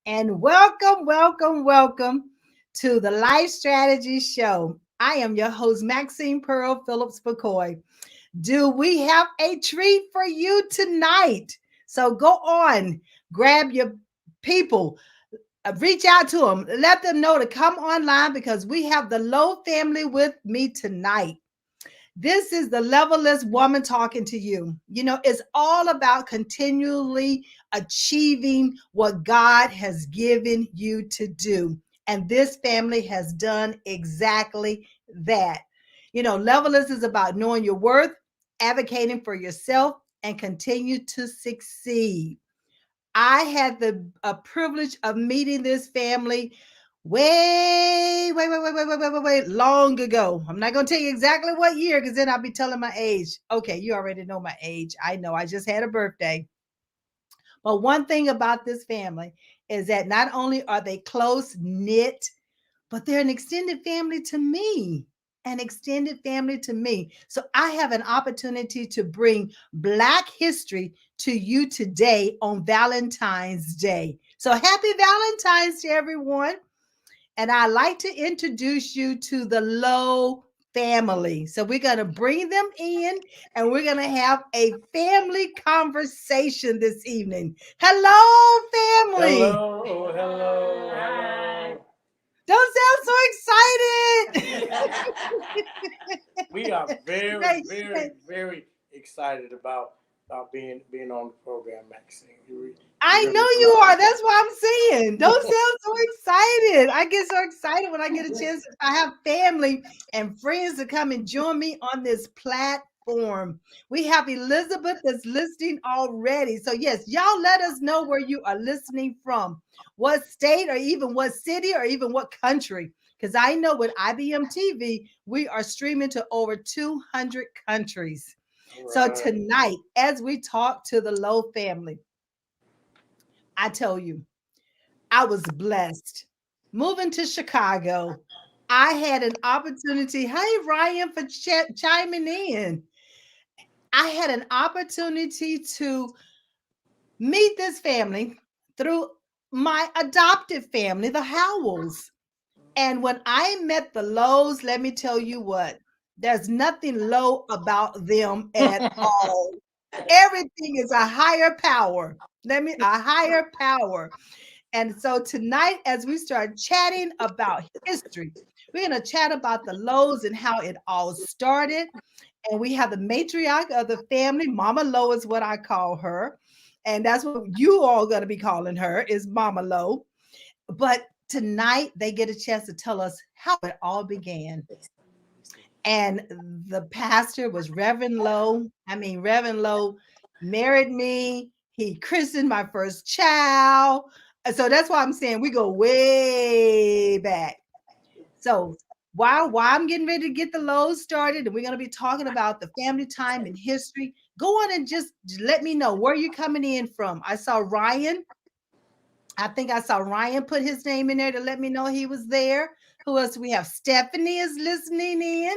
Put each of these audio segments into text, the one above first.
and welcome, welcome, welcome to the Life Strategy Show. I am your host, Maxine Phillips McKoy. Do we have a treat for you tonight? So go on, grab your people, reach out to them, let them know to come online because we have the Lowe family with me tonight. This is the levelless woman talking to you. It's all about continually achieving what God has given you to do. And this family has done exactly that. Levelless is about knowing your worth, advocating for yourself, and continue to succeed. I had the privilege of meeting this family way long ago. I'm not going to tell you exactly what year because then I'll be telling my age. Okay, you already know my age. I know. I just had a birthday. But one thing about this family is that not only are they close knit, but they're an extended family to me. An extended family to me. So I have an opportunity to bring Black history to you today on Valentine's Day. So happy Valentine's to everyone. And I'd like to introduce you to the Lowe family. So we're going to bring them in and we're going to have a family conversation this evening. Hello, family. Hello, hello, hello. Don't sound so excited. We are very, Hey, very, hey, very excited about being on the program, Maxine. We I know really you are. are. That's what I'm saying. Don't sound so excited. I get so excited when I get a chance. I have family and friends to come and join me on this platform. We have Elizabeth that's listening already. So, yes, y'all let us know where you are listening from, what state, or even what city, or even what country. Because I know with IBM TV, we are streaming to over 200 countries. All So, right. tonight, as we talk to the Lowe family, I tell you, I was blessed. Moving to Chicago, I had an opportunity. Hey, Ryan, for chiming in. I had an opportunity to meet this family through my adopted family, the Howells. And when I met the Lows, let me tell you what, there's nothing low about them at all. Everything is a higher power. A higher power. And so tonight, as we start chatting about history, we're going to chat about the Lows and how it all started. And we have the matriarch of the family, Mama Lowe is what I call her. And that's what you all going to be calling her is Mama Lowe. But tonight, they get a chance to tell us how it all began. And the pastor was Reverend Lowe. Reverend Lowe married me. He christened my first child. So that's why I'm saying we go way back. So while I'm getting ready to get the Lowe's started, and we're going to be talking about the family time and history, go on and just let me know where you're coming in from. I saw Ryan. I think I saw Ryan put his name in there to let me know he was there. Who else? We have Stephanie is listening in.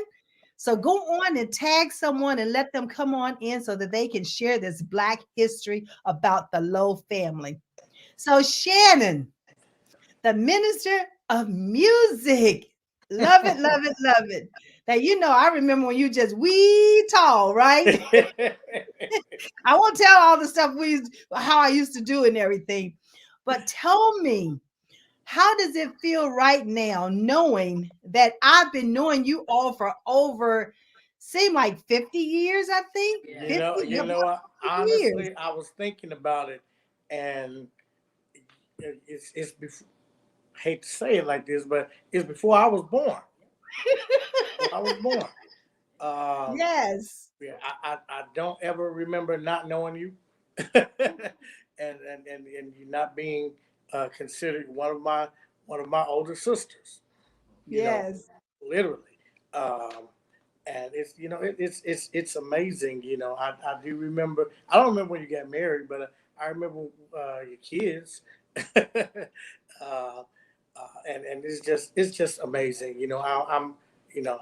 So go on and tag someone and let them come on in so that they can share this Black history about the Lowe family. So Shannon, the minister of music. Love it, love it, love it. Now, I remember when you just wee tall, right? I won't tell all the stuff how I used to do and everything, but tell me, how does it feel right now knowing that I've been knowing you all for over, seem like 50 years, I think? you 50, know, you about know. 50 years. Honestly, I was thinking about it, and it's before. Hate to say it like this, but it's before I was born. Before I was born. Um, Yes. yeah, I don't ever remember not knowing you, and you not being considered one of my older sisters. You know, Yes. literally. Um, and it's amazing. I do remember. I don't remember when you got married, but I remember your kids. And it's just amazing. I'm you know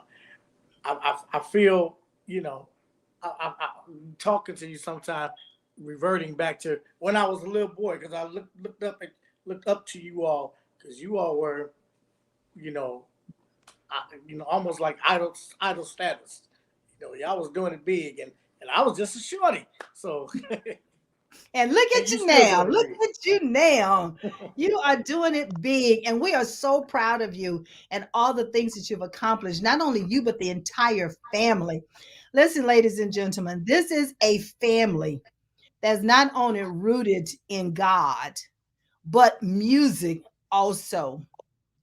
I feel, I'm talking to you sometime, reverting back to when I was a little boy, because I looked looked up to you all because you all were, you know, almost like idol status. Y'all was doing it big, and I was just a shorty. So, And look and at you you still now. doing Look it at you now. You are doing it big. And we are so proud of you and all the things that you've accomplished. Not only you, but the entire family. Listen, ladies and gentlemen, this is a family that's not only rooted in God, but music also.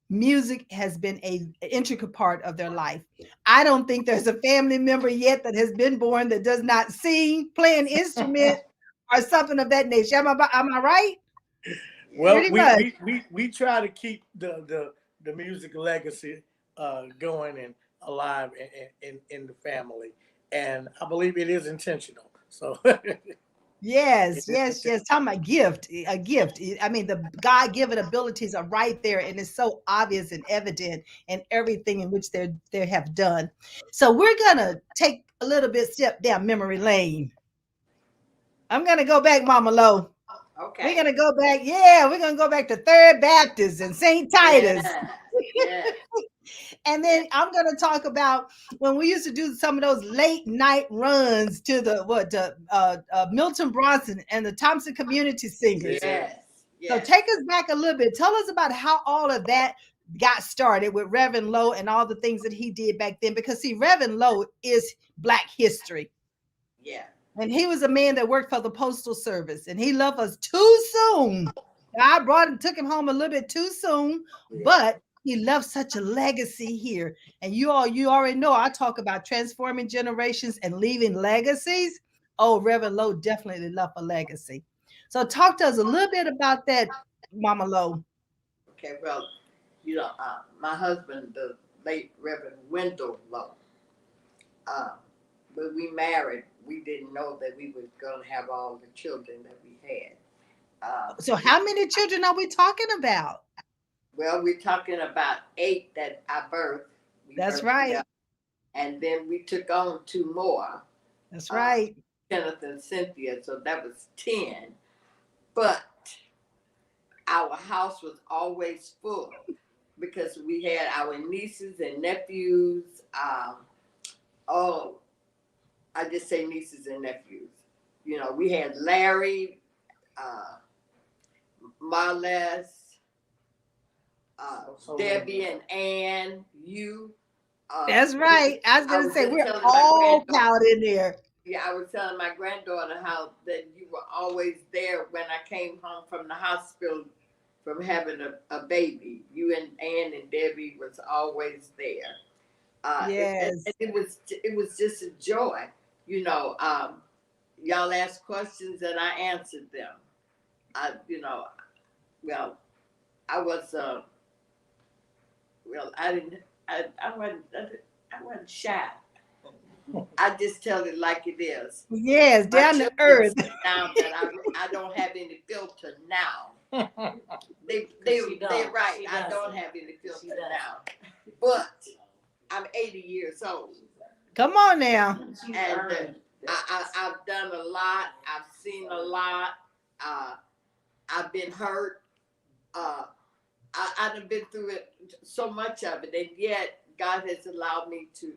Music has been a intricate part of their life. I don't think there's a family member yet that has been born that does not sing, play an instrument, big. or something of that nature. Am I right? Well, Pretty we much. we we we try to keep the music legacy going and alive in the family, and I believe it is intentional. So it Yes, is yes, intentional. yes. Talking about gift, a gift. I mean, the God-given abilities are right there, and it's so obvious and evident in everything in which they have done. So we're gonna take a little bit step down memory lane. I'm gonna go back, Mama Lo. We're Okay. gonna go back. Yeah, we're gonna go back to Third Baptist and St. Titus. Yeah. Yes. And Yes. then I'm going to talk about when we used to do some of those late night runs to Milton Bronson and the Thompson Community Singers. Yeah. Yes. So Yes. take us back a little bit. Tell us about how all of that got started with Reverend Lowe and all the things that he did back then. Because see, Reverend Lowe is Black history. Yeah. And he was a man that worked for the Postal Service, and he left us too soon. I brought him, took him home a little bit too soon, Yeah. but he left such a legacy here. And you already know I talk about transforming generations and leaving legacies. Oh, Reverend Lowe definitely left a legacy. So talk to us a little bit about that, Mama Lowe. Okay. Well, my husband, the late Reverend Wendell Lowe, uh, when we married, we didn't know that we were going to have all the children that we had. So how many children are we talking about? Well, we're talking about 8 that I birthed. We That's birthed right. together. And then we took on 2 more, That's uh, right. Kenneth and Cynthia. So that was 10. But our house was always full because we had our nieces and nephews. Oh, I just say nieces and nephews. We had Larry, uh, Marles, So many. Debbie, and Ann. You. That's We, right. I was I gonna was say just we're telling my all granddaughter. piled in there. Yeah, I was telling my granddaughter how that you were always there when I came home from the hospital from having a baby. You and Ann and Debbie was always there. And Yes. it was just a joy. You know, y'all asked questions and I answered them. I you know well I was I didn't I wasn't shy. I just tell it like it is. Yes, My down to children earth. say now that I don't have any filter now. They're right. I don't have any filter now, but I'm 80 years old, Come on now. and I've done a lot. I've seen a lot. Uh, I've been hurt. Uh, I've been through it, so much of it, and yet God has allowed me to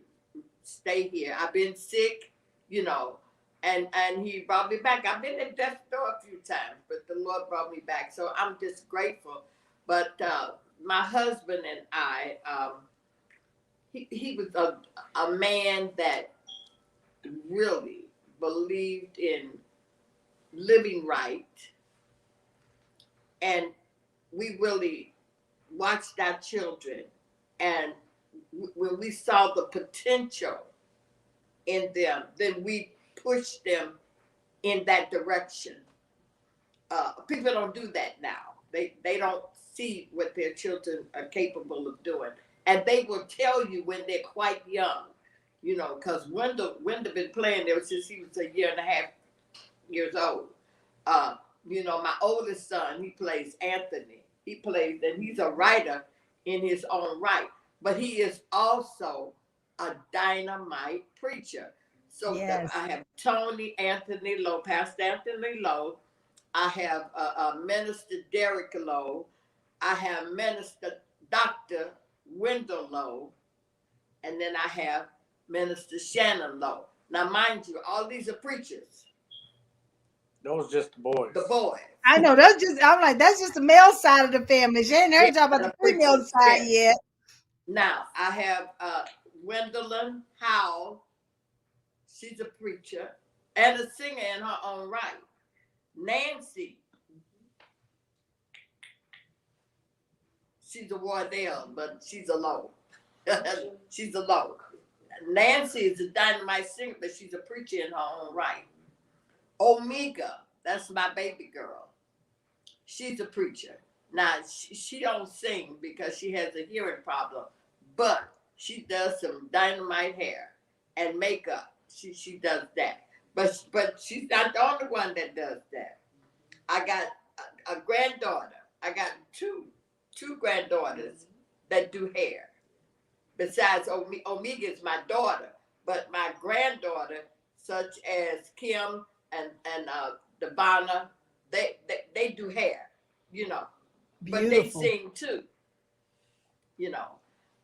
stay here. I've been sick, you know, and He brought me back. I've been at death's door a few times, but the Lord brought me back. So I'm just grateful. But my husband and I, he was a man that really believed in living right, and we really watched our children, and when we saw the potential in them, then we pushed them in that direction. People don't do that now. They don't see what their children are capable of doing, and they will tell you when they're quite young. Because Wendell been playing there since he was a year and a half years old. Uh, my oldest son, he plays Anthony. He plays, and he's a writer in his own right, but he is also a dynamite preacher. So Yes. I have Tony Anthony Lowe, Pastor Anthony Lowe, I have Minister Derek Lowe. I have Minister Dr. Wendell Lowe. And then I have Minister Shannon Lowe. Now, mind you, all these are preachers. Those just the boys. The boys. I know that's just. I'm like that's just the male side of the family. She ain't heard Yeah, talk about the the female preachers, side yes. yet. Now, I have Gwendolyn Howell. She's a preacher and a singer in her own right. Nancy. She's a Wardell, but she's a low. She's a low. Nancy is a dynamite singer, but she's a preacher in her own right. Omega, that's my baby girl. She's a preacher. Now, she don't sing because she has a hearing problem, but she does some dynamite hair and makeup. She does that. But she's not the only one that does that. I got a granddaughter. I got two granddaughters that do hair. Besides, Omega is my daughter, but my granddaughter, such as Kim and Devonna, they do hair, you know. Beautiful. But they sing too, you know.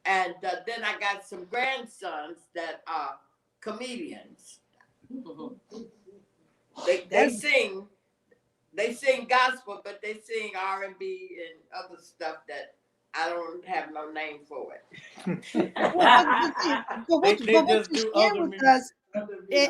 And then I got some grandsons that are comedians. They sing gospel, but they sing R&B and other stuff that I don't have no name for it. But what They you just do share other with music. us,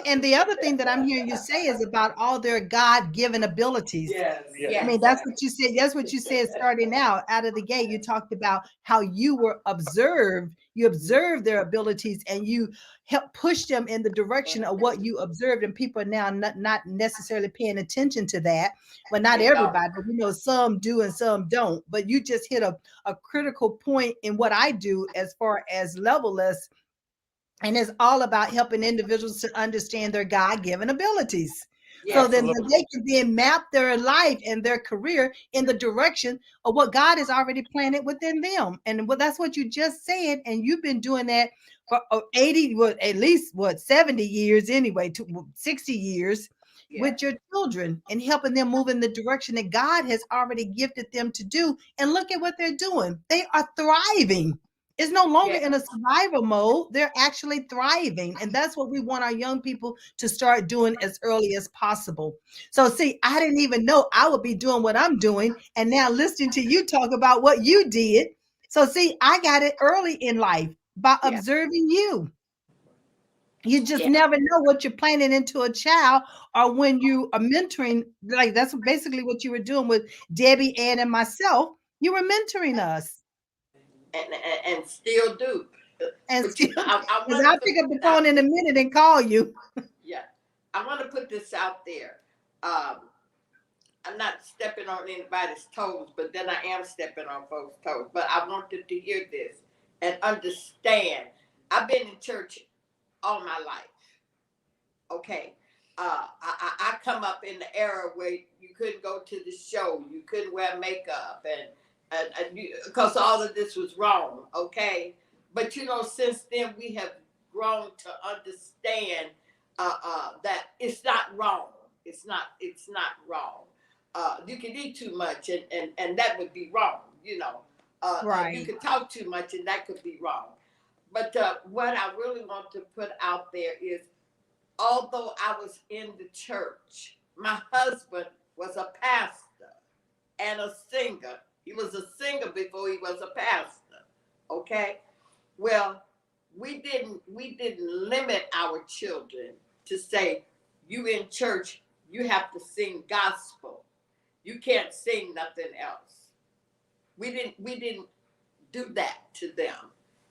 and the other thing that I'm hearing you say is about all their God-given abilities. Yes, Yeah. yes. I mean, that's what you said. That's what you said starting out of the gate. You talked about how you were observed. You observed their abilities and you helped push them in the direction of what you observed. And people are now not necessarily paying attention to that. Well, not They don't. everybody, but we know some do and some don't. But you just hit a critical point in what I do as far as Levelless. And it's all about helping individuals to understand their God-given abilities. Yes. So then Absolutely. they can then map their life and their career in the direction of what God has already planted within them. And that's what you just said. And you've been doing that for 80, at least 70 years anyway, 60 years Yes. with your children and helping them move in the direction that God has already gifted them to do. And look at what they're doing. They are thriving. It's no longer in a survival mode. They're actually thriving. And that's what we want our young people to start doing as early as possible. So see, I didn't even know I would be doing what I'm doing. And now listening to you talk about what you did. So see, I got it early in life by observing you. You just never know what you're planting into a child or when you are mentoring. Like that's basically what you were doing with Debbie, Ann, and myself. You were mentoring us. And still do. And But I'll pick up the phone in a minute and call you. Yeah, I want to put this out there. I'm not stepping on anybody's toes, but then I am stepping on folks' toes. But I wanted to hear this and understand. I've been in church all my life. Okay. I come up in the era where you couldn't go to the show, you couldn't wear makeup, and because all of this was wrong. Okay. But you know, since then we have grown to understand that it's not wrong. It's not wrong. You can eat too much and that would be wrong. You know, Right. You could talk too much and that could be wrong. But what I really want to put out there is, although I was in the church, my husband was a pastor and a singer. He was a singer before he was a pastor. Okay. Well, we didn't limit our children to say, you in church, you have to sing gospel. You can't sing nothing else. We didn't do that to them.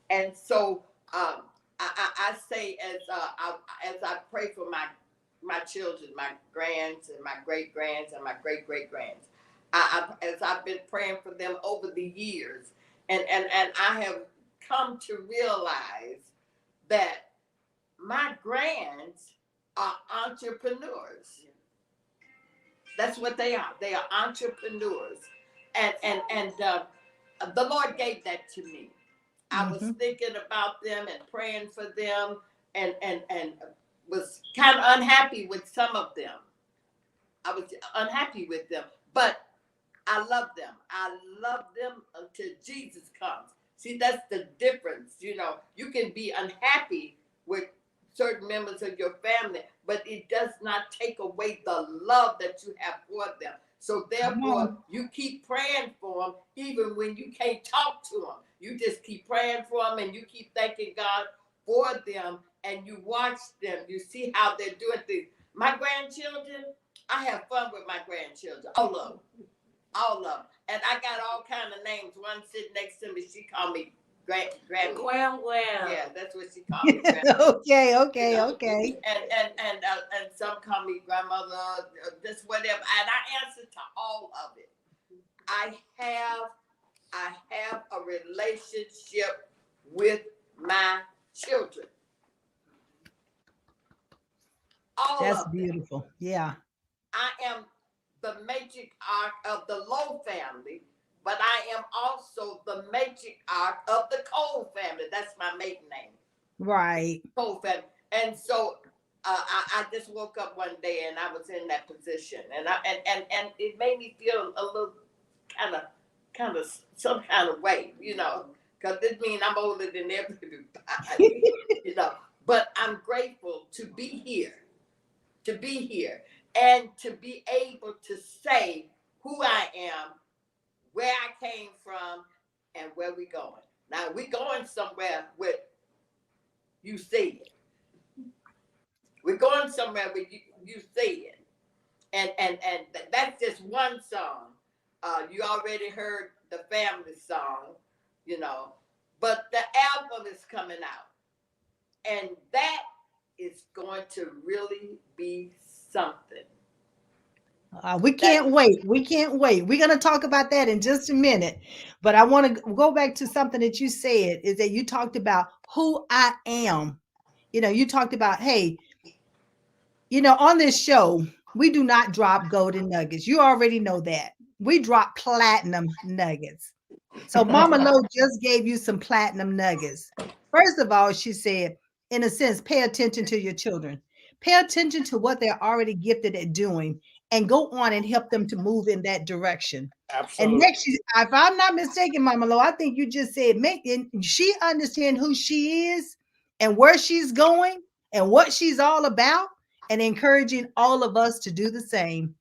And so I say as I pray for my children, my grands and my great grands and my great great grands, as I've been praying for them over the years, and I have come to realize that my grands are entrepreneurs. That's what they are. They are entrepreneurs, and the Lord gave that to me. I was thinking about them and praying for them, and was kind of unhappy with some of them. I was unhappy with them, but I love them. I love them until Jesus comes. See, that's the difference. You know, you can be unhappy with certain members of your family, but it does not take away the love that you have for them. So Come therefore, on. you keep praying for them, even when you can't talk to them. You just keep praying for them, and you keep thanking God for them, and you watch them. You see how they're doing things. My grandchildren, I have fun with my grandchildren, all of them. All of them. And I got all kind of names. One sitting next to me, she called me Grammy. Well. Yeah, that's what she called me, Grammy. Okay, You know, okay. and some call me grandmother, just whatever. And I answer to all of it. I have a relationship with my children. All That's of them. beautiful. Yeah. I am the matriarch of the Lowe family, but I am also the matriarch of the Cole family. That's my maiden name, Right. Cole family. And so I just woke up one day and I was in that position, and it made me feel a little kind of some kind of way, you know, because this means I'm older than everybody, you know. But I'm grateful to be here, and to be able to say who I am, where I came from, and where we going. Now we going somewhere with you say it. We're going somewhere with you say it. And that's just one song. You already heard the family song, you know, but the album is coming out, and that is going to really be something. We can't wait. We can't wait. We're going to talk about that in just a minute. But I want to go back to something that you said is that you talked about who I am. You know, you talked about, hey, you know, on this show, we do not drop golden nuggets. You already know that. We drop platinum nuggets. So Mama Lo just gave you some platinum nuggets. First of all, she said, in a sense, pay attention to your children. Pay attention to what they're already gifted at doing and go on and help them to move in that direction. And Absolutely. next, if I'm not mistaken, Mama Lo, I think you just said make she understand who she is and where she's going and what she's all about, and encouraging all of us to do the same,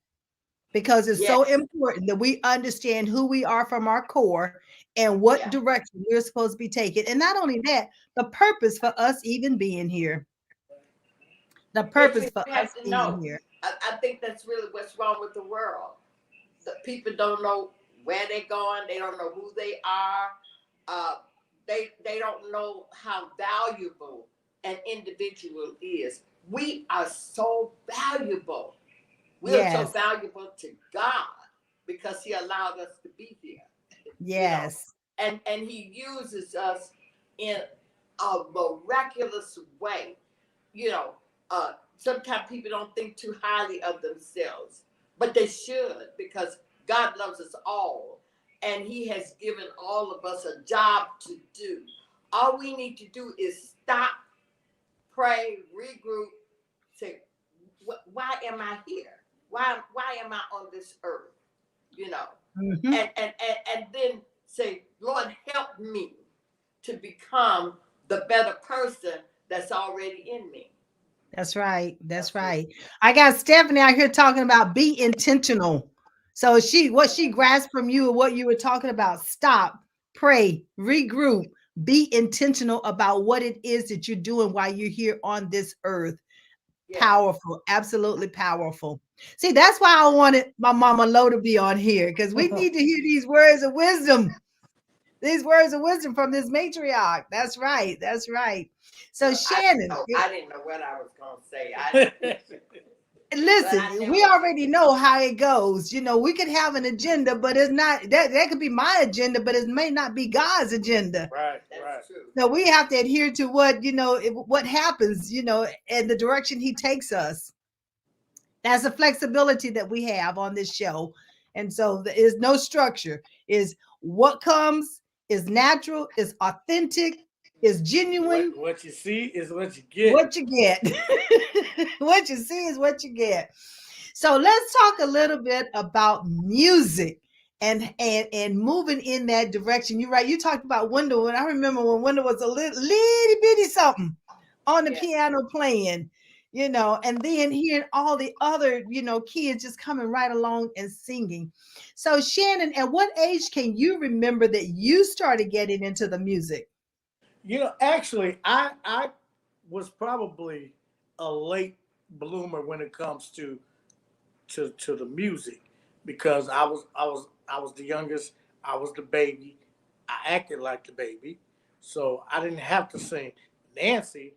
because it's Yes. so important that we understand who we are from our core and what Yeah. direction we're supposed to be taking. And not only that, the purpose for us even being here. The Yes, purpose you for have us to being know. here. I think that's really what's wrong with the world. The people don't know where they're going. They don't know who they are. Uh, they don't know how valuable an individual is. We are so valuable. We're so Yes. valuable to God because He allowed us to be here. You know, Yes. and He uses us in a miraculous way. You know, sometimes people don't think too highly of themselves, but they should, because God loves us all, and He has given all of us a job to do. All we need to do is stop, pray, regroup, say, why am I here? Why am I on this earth? You know, Mhm. and then say, Lord, help me to become the better person that's already in me. That's right. That's That's it. right. I got Stephanie out here talking about be intentional. So what she grasped from you and what you were talking about, stop, pray, regroup, be intentional about what it is that you're doing while you're here on this earth. Yes. Powerful, absolutely powerful. See, that's why I wanted my Mama Lo to be on here, because we need to hear these words of wisdom. These words of wisdom from this matriarch. That's right. That's right. So Shannon, I didn't know what I was going to say. listen, I we never. already know how it goes. You know, we could have an agenda, but it's not that could be my agenda, but it may not be God's agenda. Right, That's right. true. So we have to adhere to what, what happens, and the direction he takes us. That's a flexibility that we have on this show. And so there is no structure. Is what comes, is natural, is authentic, is genuine. What you see is what you get. What you get. What you see is what you get. So let's talk a little bit about music and moving in that direction. You're right. You talked about Wendell. When I remember when Wendell was a little bitty something on the Yeah. piano playing, and then hearing all the other, kids just coming right along and singing. So Shannon, at what age can you remember that you started getting into the music? Actually, I was probably a late bloomer when it comes to the music because I was the youngest. I was the baby. I acted like the baby, so I didn't have to sing. Nancy,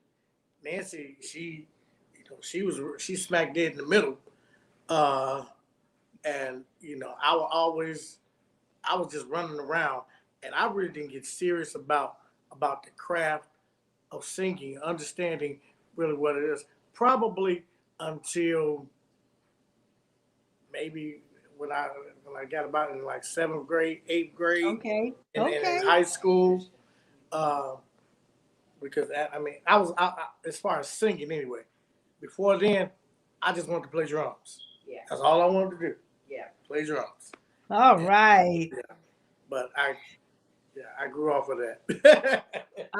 Nancy, she smack dead in the middle, uh, and I was just running around, and I really didn't get serious about the craft of singing, understanding really what it is. Probably until maybe when I when I got about in like seventh grade, eighth grade, Okay. and in Okay. high school, uh, because as far as singing anyway. Before then, I just wanted to play drums. Yeah. That's all I wanted to do. Yeah. Play drums. All And, right. yeah, but I grew off of that.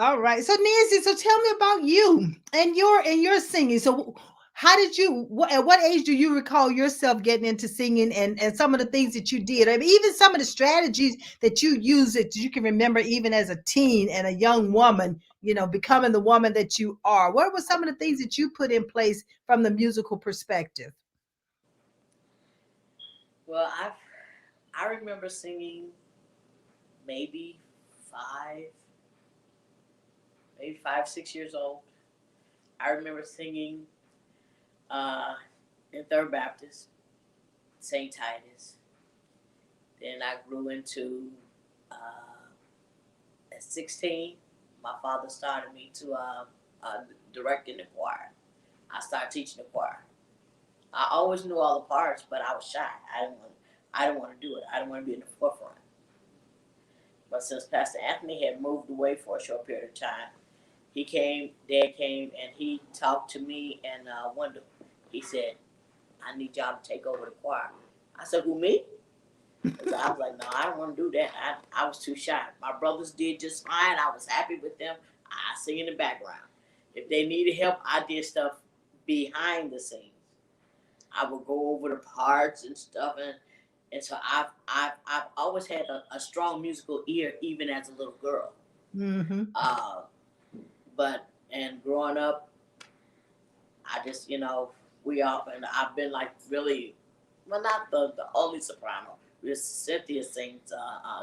All right. So Nancy, so tell me about you and your singing. So how did you at what age do you recall yourself getting into singing and some of the things that you did? I mean, even some of the strategies that you used that you can remember even as a teen and a young woman, becoming the woman that you are. What were some of the things that you put in place from the musical perspective? Well, I remember singing maybe five, maybe 5, 6 years old. I remember singing uh, in Third Baptist, St. Titus. Then I grew into at 16. My father started me to direct in the choir. I started teaching the choir. I always knew all the parts, but I was shy. I didn't want to do it. I didn't want to be in the forefront. But since Pastor Anthony had moved away for a short period of time, Dad came, and he talked to me and Wendell. He said, I need y'all to take over the choir. I said, who, me? So I was like, no, I don't want to do that. I was too shy. My brothers did just fine. I was happy with them. I sing in the background. If they needed help, I did stuff behind the scenes. I would go over the parts and stuff, and so I've always had a strong musical ear, even as a little girl. Mm-hmm. Uh, but and growing up, I just we often I've been like really, well, not the only soprano. Just Cynthia sings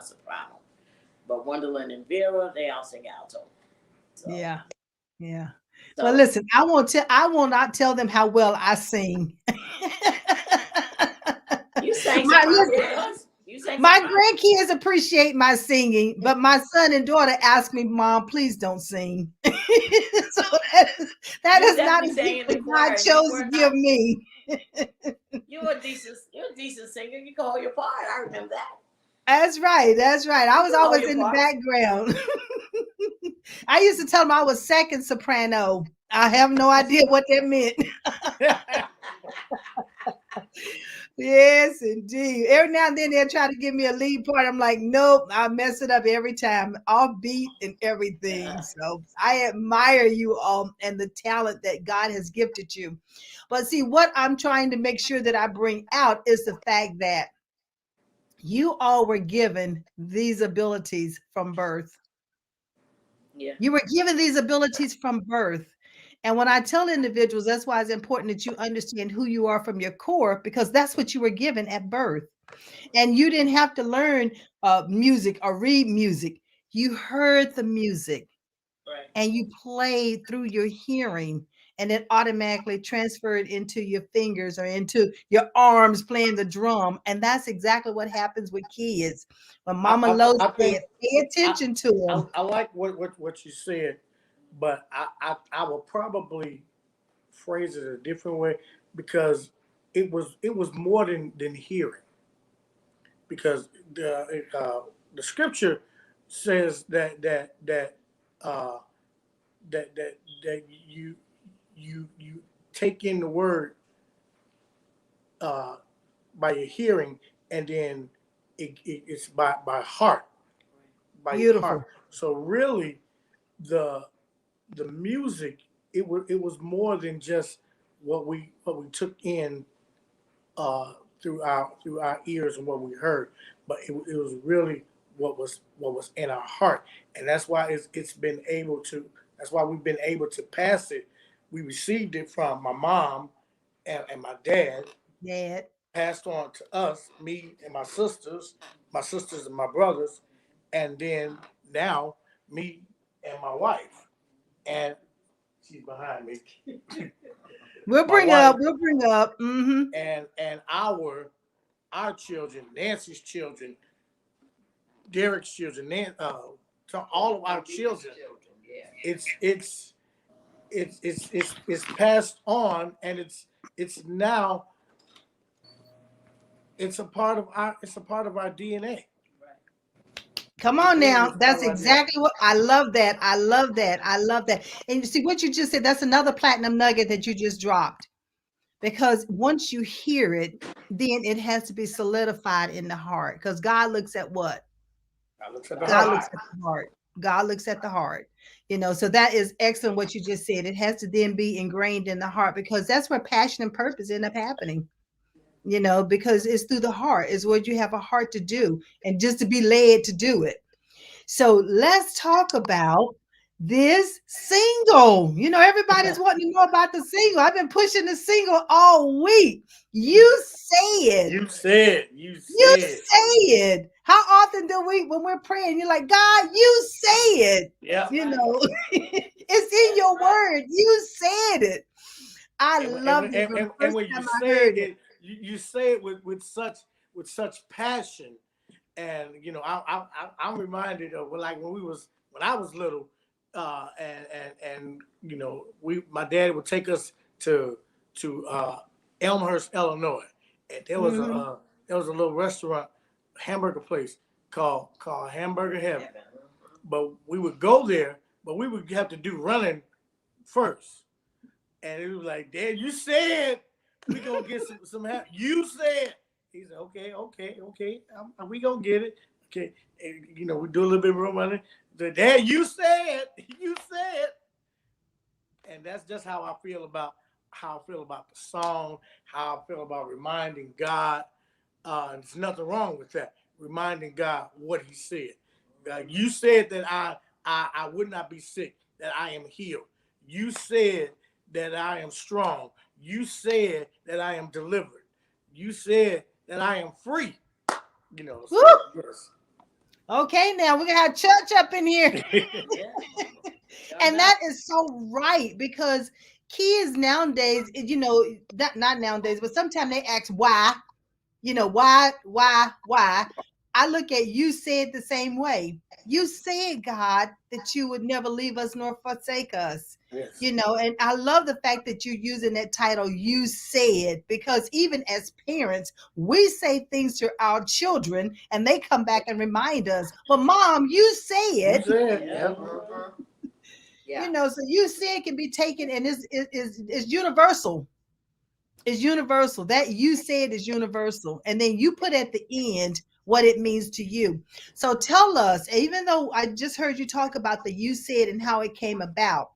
soprano, but Wonderland and Vera, they all sing alto. So Yeah. Yeah. Well, so listen, I will not tell them how well I sing. you sang soprano Listen, once. You sang my soprano. grandkids appreciate my singing, but my son and daughter ask me, Mom, please don't sing. So that You is not definitely a sang gift in the that God choir, and you chose to were give not. me. You're a decent singer. You can hold your part. I remember that. That's right. That's right. I You was can hold always your in the part. background. I used to tell them I was second soprano. I have no idea what that meant. Yes, indeed. Every now and then they'll try to give me a lead part. I'm like, nope, I mess it up every time, off beat and everything. So I admire you all and the talent that God has gifted you. But see, what I'm trying to make sure that I bring out is the fact that you all were given these abilities from birth. Yeah. You were given these abilities from birth. And when I tell individuals, that's why it's important that you understand who you are from your core, because that's what you were given at birth. And you didn't have to learn music or read music. You heard the music Right. and you played through your hearing, and it automatically transferred into your fingers or into your arms playing the drum. And that's exactly what happens with kids. When Mama I, Lo I said, think pay I, attention to them. I like what you said, but I will probably phrase it a different way because it was more than hearing because the scripture says uh, that you take in the word uh, by your hearing, and then it's by heart, by your heart. Beautiful. So really, the the music, it was more than just what we took in uh, through our ears and what we heard, but it was really what was in our heart, and that's why it's been able to. That's why we've been able to pass it. We received it from my mom and my dad, Dad. passed on to us, me and my sisters and my brothers, and then now me and my wife, and she's behind me. We'll My bring wife up. We'll bring up. Mm-hmm. and our children, Nancy's children, Derek's children, to all of our children. Yeah. It's passed on, and it's now it's a part of our DNA. Come It on really now. is a part That's of our DNA. exactly what I love that. I love that. I love that. And you see what you just said, that's another platinum nugget that you just dropped. Because once you hear it, then it has to be solidified in the heart. Because God looks at what? I look at the God heart. looks at the heart. God looks at the heart. So that is excellent what you just said. It has to then be ingrained in the heart because that's where passion and purpose end up happening. Because it's through the heart, is what you have a heart to do and just to be led to do it. So let's talk about this single. Everybody's wanting to know about the single. I've been pushing the single all week. You said, You you said. said. How often do we, when we're praying, you're like, God, you said, Yeah. it's in your word. You said it. I loved it from the And first when you time I say heard it. it, you say it with such passion, and I'm reminded of like when I was little, and we my dad would take us to Elmhurst, Illinois, and Mhm. there was a little restaurant, hamburger place called Hamburger Heaven, but we would go there, but we would have to do running first. And it was like, Dad, you said we gonna get some help. You said. He said, okay, okay, okay. We gonna get it. Okay. And, we do a little bit of room running. The Dad, you said, you said. And that's just how I feel about the song, how I feel about reminding God. And there's nothing wrong with that. Reminding God what He said. God, you said that I would not be sick, that I am healed. You said that I am strong. You said that I am delivered. You said that I am free. Woo! So yes. Okay, now we're gonna have church up in here. Yeah. And that is so right because kids nowadays, not nowadays, but sometimes they ask why, why. I look at you said the same way. You said, God, that you would never leave us nor forsake us. Yes. And I love the fact that you're using that title, you said, because even as parents, we say things to our children and they come back and remind us, but mom, you You said. said, Yeah. yeah. Yeah. So you said can be taken and is universal. It's universal. That you said is universal. And then you put at the end what it means to you. So tell us, even though I just heard you talk about the you said and how it came about,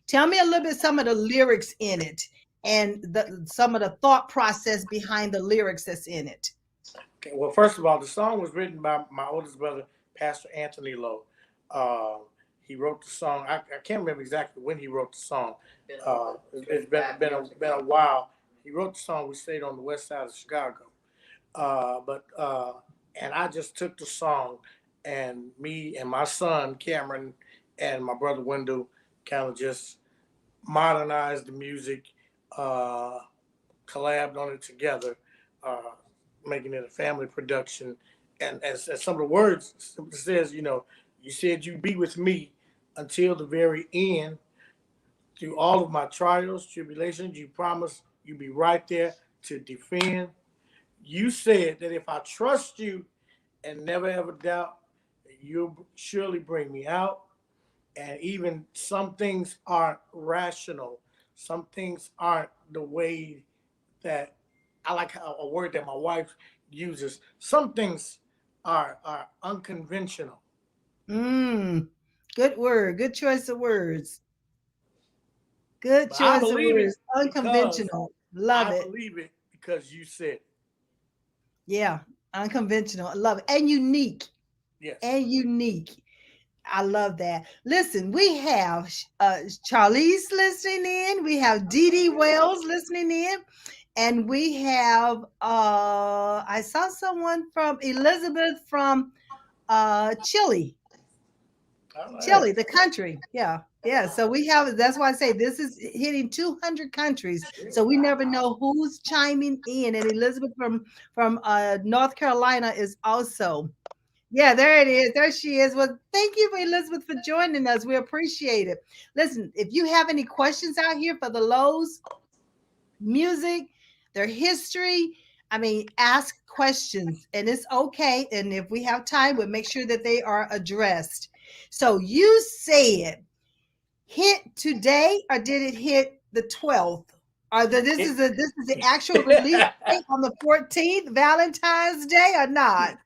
tell me a little bit some of the lyrics in it and some of the thought process behind the lyrics that's in it. Okay. Well, first of all, the song was written by my oldest brother, Pastor Anthony Lowe. Uh, he wrote the song. I can't remember exactly when he wrote the song. It's been a while. He wrote the song. We stayed on the west side of Chicago. And I just took the song, and me and my son Cameron and my brother Wendell kind of just modernized the music, uh, collabed on it together, uh, making it a family production. And as some of the words simply says, you said you'd be with me until the very end. Through all of my trials, tribulations, you promised you'd be right there to defend. You said that if I trust you and never ever doubt, you'll surely bring me out. And even some things aren't rational. Some things aren't the way that I like how a word that my wife uses. Some things are unconventional. Mm, good word. Good choice of words. Good But I choice of believe it words. because Unconventional. Love I it. believe it because you said it. Yeah. Unconventional. I love it. And unique. Yes. And unique. I love that. Listen, we have Charlize listening in. We have Dee Dee Wells listening in. And we have I saw someone from Elizabeth from Chile. All right. Chile, the country. Yeah. Yeah. So we have, that's why I say this is hitting 200 countries. So we never know who's chiming in. And Elizabeth from North Carolina is also. Yeah, there it is. There she is. Well, thank you for Elizabeth for joining us. We appreciate it. Listen, if you have any questions out here for the Lowe's music, their history, I mean, ask questions and it's okay. And if we have time, we'll make sure that they are addressed. So you said hit today or did it hit the 12th? Or this is the actual release date on the 14th, Valentine's Day or not?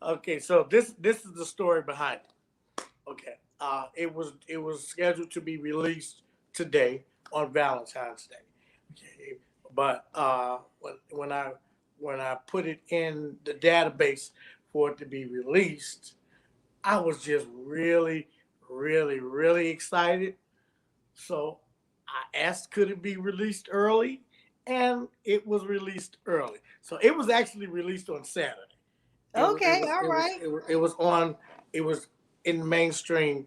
Okay, so this is the story behind it. Okay, it was scheduled to be released today on Valentine's Day. Okay, but when I put it in the database for it to be released, I was just really excited. So I asked, could it be released early? And it was released early. So it was actually released on Saturday. Okay, all right. It was on, it was in mainstream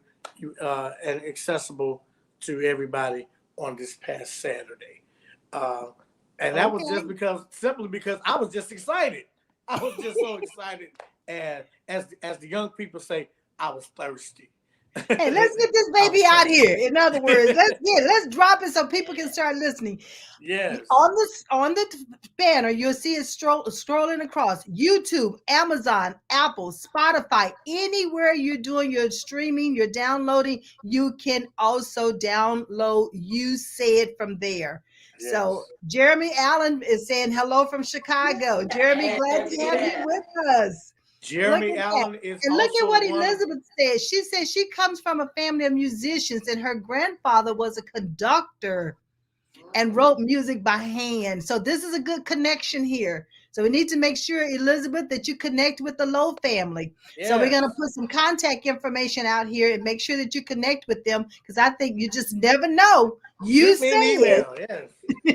and accessible to everybody on this past Saturday. Uh, and that was just Okay. because, simply because I was just excited. I was just so excited. And as the young people say, I was thirsty. Hey, let's get this I baby was out here. thirsty. In other words, let's drop it so people can start listening. Yes. On the banner, you'll see it scrolling across YouTube, Amazon, Apple, Spotify, anywhere you're doing your streaming, you're downloading, you can also download You Say It from there. So Yes. Jeremy Allen is saying hello from Chicago. Jeremy, glad to have you Yeah. with us. Look Jeremy at that. Allen is And look at also what one of, Elizabeth said. She said she comes from a family of musicians, and her grandfather was a conductor and wrote music by hand. So this is a good connection here. So we need to make sure, Elizabeth, that you connect with the Lowe family. So we're going to yes. put some contact information out here and make sure that you connect with them because I think you just never know. You Shoot me an said email. Yes.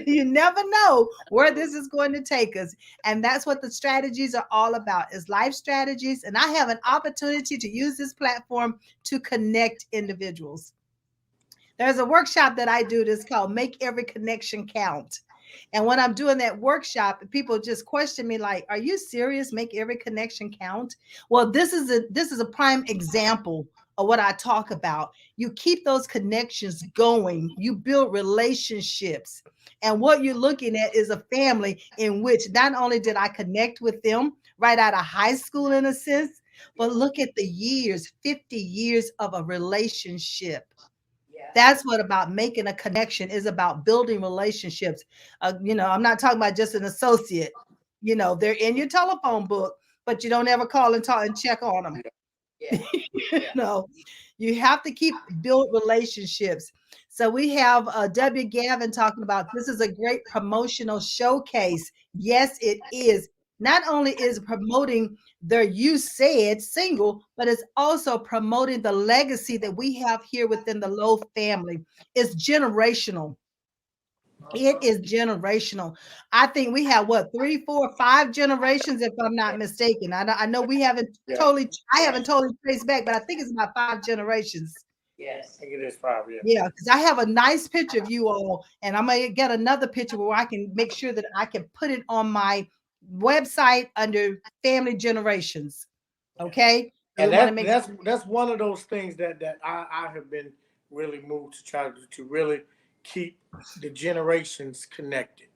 you never know where this is going to take us. And that's what the strategies are all about is life strategies. And I have an opportunity to use this platform to connect individuals. There's a workshop that I do that's called Make Every Connection Count. And when I'm doing that workshop, people just question me like, "Are you serious? Make every connection count?" Well, this is a prime example of what I talk about. You keep those connections going. You build relationships. And what you're looking at is a family in which not only did I connect with them right out of high school in a sense, but look at the years, 50 years of a relationship. Yeah. That's what about making a connection is about building relationships. I'm not talking about just an associate. They're in your telephone book, but you don't ever call and talk and check on them. Yeah. Yeah. No, you have to keep build relationships. So we have W. Gavin talking about this is a great promotional showcase. Yes, it is. Not only is promoting their You Said single, but it's also promoting the legacy that we have here within the Lowe family. It's generational. It is generational. I think we have what 3, 4, 5 generations, if I'm not mistaken. I know we haven't Yeah. totally. I haven't totally traced back, but I think it's about 5 generations. I Yes. think it is probably. Yeah, because I have a nice picture of you all, and I'm gonna get another picture where I can make sure that I can put it on my website under family generations. Yeah. Okay, we And want to make that's one of those things that I have been really moved to try to really keep the generations connected.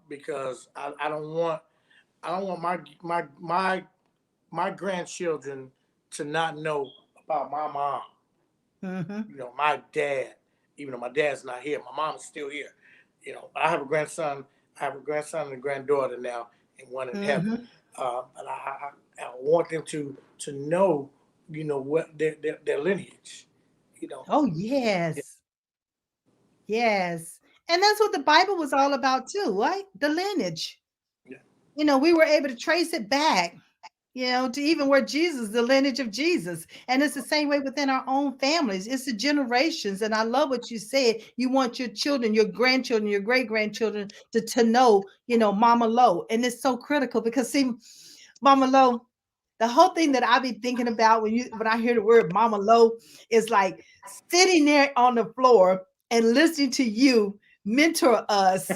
Because I don't want my grandchildren to not know about my mom. Mhm. My dad, even though my dad's not here, my mom is still here. I have a grandson I have a grandson and a granddaughter now, and one in heaven. Hmm. But I want them to know, what their lineage, you know. Oh, Yeah, yes. Yes. And that's what the Bible was all about too, right? The lineage. yeah, We were able to trace it back, to even where Jesus, the lineage of Jesus. And it's the same way within our own families. It's the generations. And I love what you said. You want your children, your grandchildren, your great grandchildren to know, Mama Lo. And it's so critical because see, Mama Lo, the whole thing that I be thinking about when I hear the word Mama Lo is like sitting there on the floor and listening to you mentor us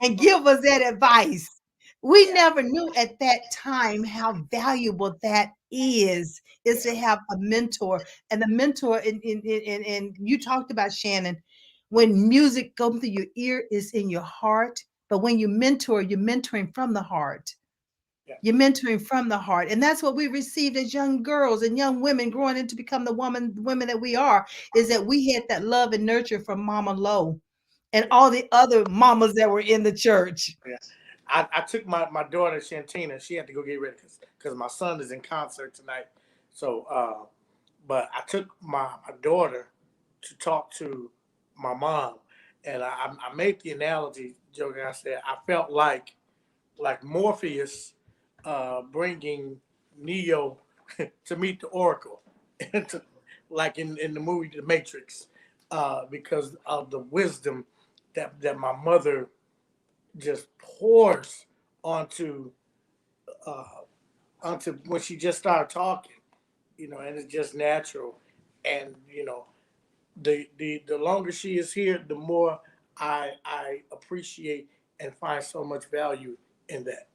and give us that advice. We Yeah. never knew at that time how valuable that is Yeah. to have a mentor. And the mentor, and you talked about Shannon, when music comes through your ear is in your heart. But when you mentor, you're mentoring from the heart. yeah, You're mentoring from the heart. And that's what we received as young girls and young women growing into become the women that we are, is that we had that love and nurture from Mama Lo and yeah, all the other mamas that were in the church. yeah. I took my daughter Shantina. She had to go get ready because my son is in concert tonight. So, but I took my daughter to talk to my mom, and I made the analogy, joking. I said I felt like Morpheus bringing Neo to meet the Oracle, like in the movie The Matrix, because of the wisdom that my mother just pours onto uh, onto when she just started talking, and it's just natural, and the longer she is here, the more I appreciate and find so much value in that.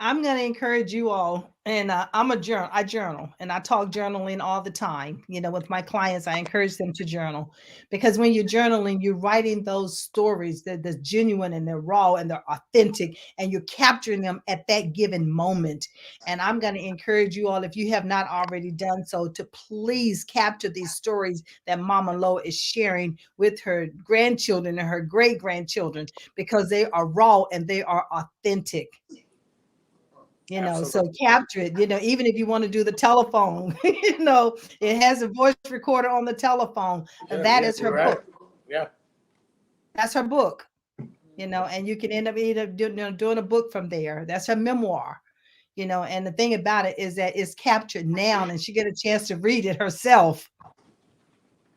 I'm going to encourage you all. And I'm a journal. I journal and I talk journaling all the time. With my clients, I encourage them to journal because when you're journaling, you're writing those stories that's genuine and they're raw and they're authentic and you're capturing them at that given moment. And I'm going to encourage you all, if you have not already done so, to please capture these stories that Mama Lo is sharing with her grandchildren and her great grandchildren because they are raw and they are authentic. So Absolutely. capture it, even if you want to do the telephone, it has a voice recorder on the telephone. And Yeah, that yeah, is her you're right. book. Yeah, That's her book, and you can end up either doing a book from there. That's her memoir, and the thing about it is that it's captured now and she get a chance to read it herself,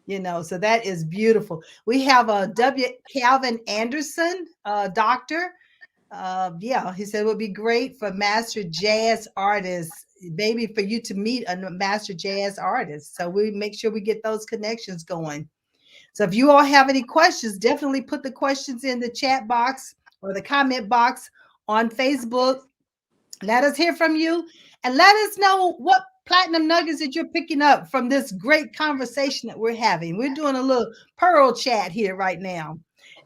so that is beautiful. We have a W. Calvin Anderson, doctor. Yeah, he said it would be great for master jazz artists, maybe for you to meet a master jazz artist. So we make sure we get those connections going. So if you all have any questions, definitely put the questions in the chat box or the comment box on Facebook. Let us hear from you and let us know what platinum nuggets that you're picking up from this great conversation that we're having. We're doing a little pearl chat here right now.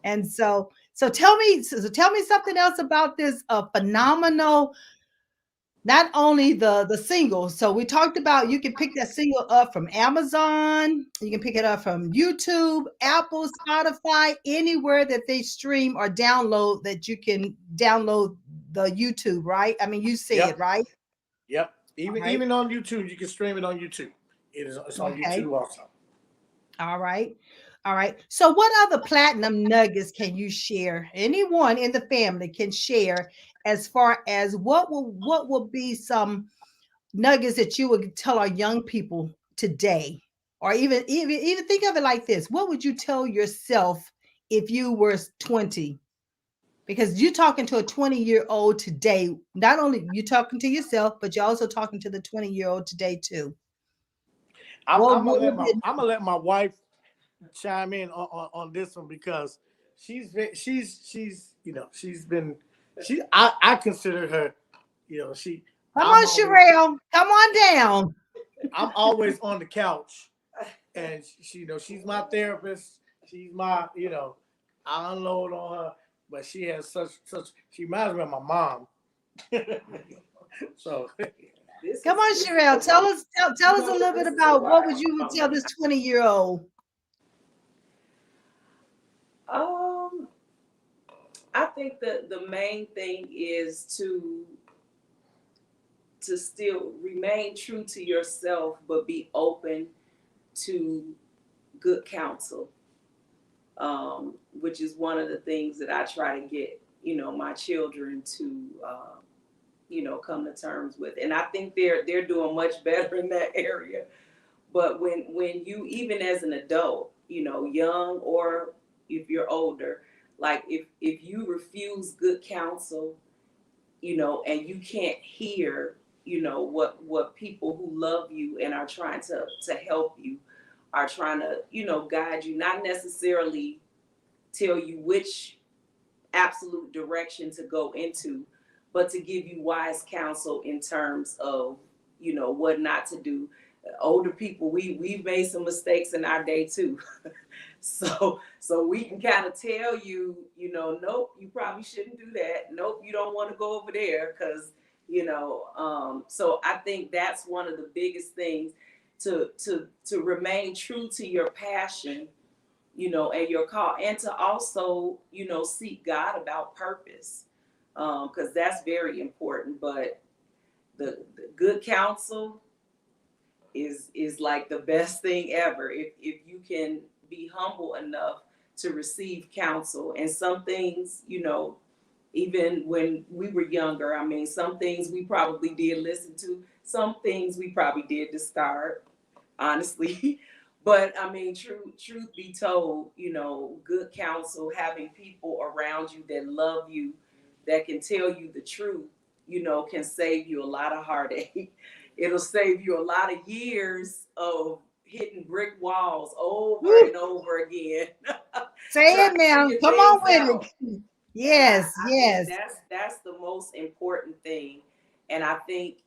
And so tell me something else about this phenomenal, not only the single. So we talked about you can pick that single up from Amazon, you can pick it up from YouTube, Apple, Spotify, anywhere that they stream or download, that you can download the YouTube, right? I mean, you said, yep, right? yep. All Even right. even on YouTube, you can stream it on YouTube. It's on Okay. YouTube also. All right. All right. So what other platinum nuggets can you share? Anyone in the family can share as far as what will be some nuggets that you would tell our young people today, or even think of it like this: what would you tell yourself if you were 20? Because you're talking to a 20-year-old today. Not only you talking to yourself, but you're also talking to the 20-year-old today too. What would be I'm gonna let my wife chime in on this one because she's been I consider her, she come I'm on, always Sherelle, come on down. I'm always on the couch, and she's my therapist. She's my I unload on her, but she has such she reminds me of my mom. So Come on, This Sherelle. Tell us a little bit this is a about what would while. you would tell this 20-year-old. Um, I think the main thing is to still remain true to yourself, but be open to good counsel, which is one of the things that I try to get, my children to, come to terms with. And I think they're doing much better in that area. But when you, even as an adult, young or if you're older, like if you refuse good counsel, and you can't hear, what people who love you and are trying to help you are trying to, guide you, not necessarily tell you which absolute direction to go into, but to give you wise counsel in terms of, what not to do. Older people, we've made some mistakes in our day too. So we can kind of tell you, nope, you probably shouldn't do that. Nope, you don't want to go over there because, so I think that's one of the biggest things to remain true to your passion, and your call, and to also, seek God about purpose, because that's very important. But the good counsel is like the best thing ever. If you can be humble enough to receive counsel, and some things, even when we were younger, I mean, some things we probably did listen to, some things we probably did discard, honestly. But I mean, truth be told, good counsel, having people around you that love you, that can tell you the truth, can save you a lot of heartache. It'll save you a lot of years of hitting brick walls over Woo. and over again. Say Trying it to now. figure Come things on out. with it. And Yes, I think yes. that's the most important thing. And I think,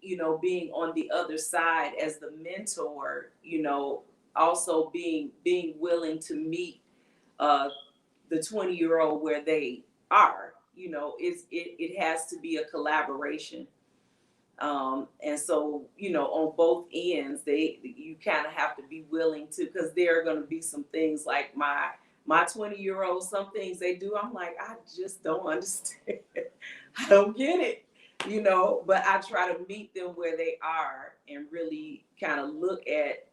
being on the other side as the mentor, also being willing to meet the 20-year-old where they are, it has to be a collaboration. And so, on both ends, you kind of have to be willing to, because there are going to be some things like my 20-year-old, some things they do, I'm like, I just don't understand. I don't get it, but I try to meet them where they are and really kind of look at,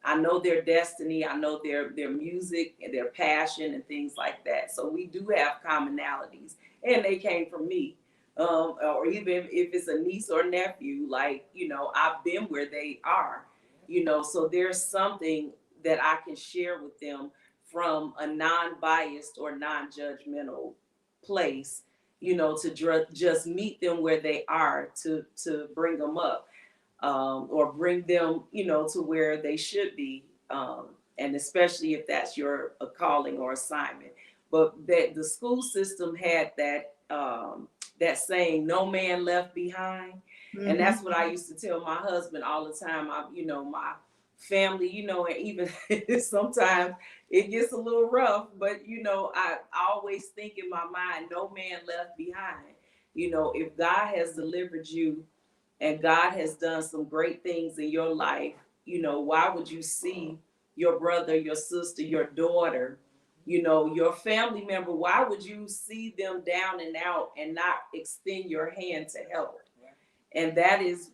I know their destiny, I know their music and their passion and things like that. So we do have commonalities, and they came from me. Or even if it's a niece or nephew, like, I've been where they are, so there's something that I can share with them from a non-biased or non-judgmental place, to just meet them where they are, to bring them up, or bring them, to where they should be. And especially if that's your a calling or assignment. But that the school system had that saying, no man left behind. And that's what I used to tell my husband all the time. My family, and even sometimes it gets a little rough, but I always think in my mind, no man left behind. If God has delivered you and God has done some great things in your life, why would you see your brother, your sister, your daughter, your family member, why would you see them down and out and not extend your hand to help? And that is,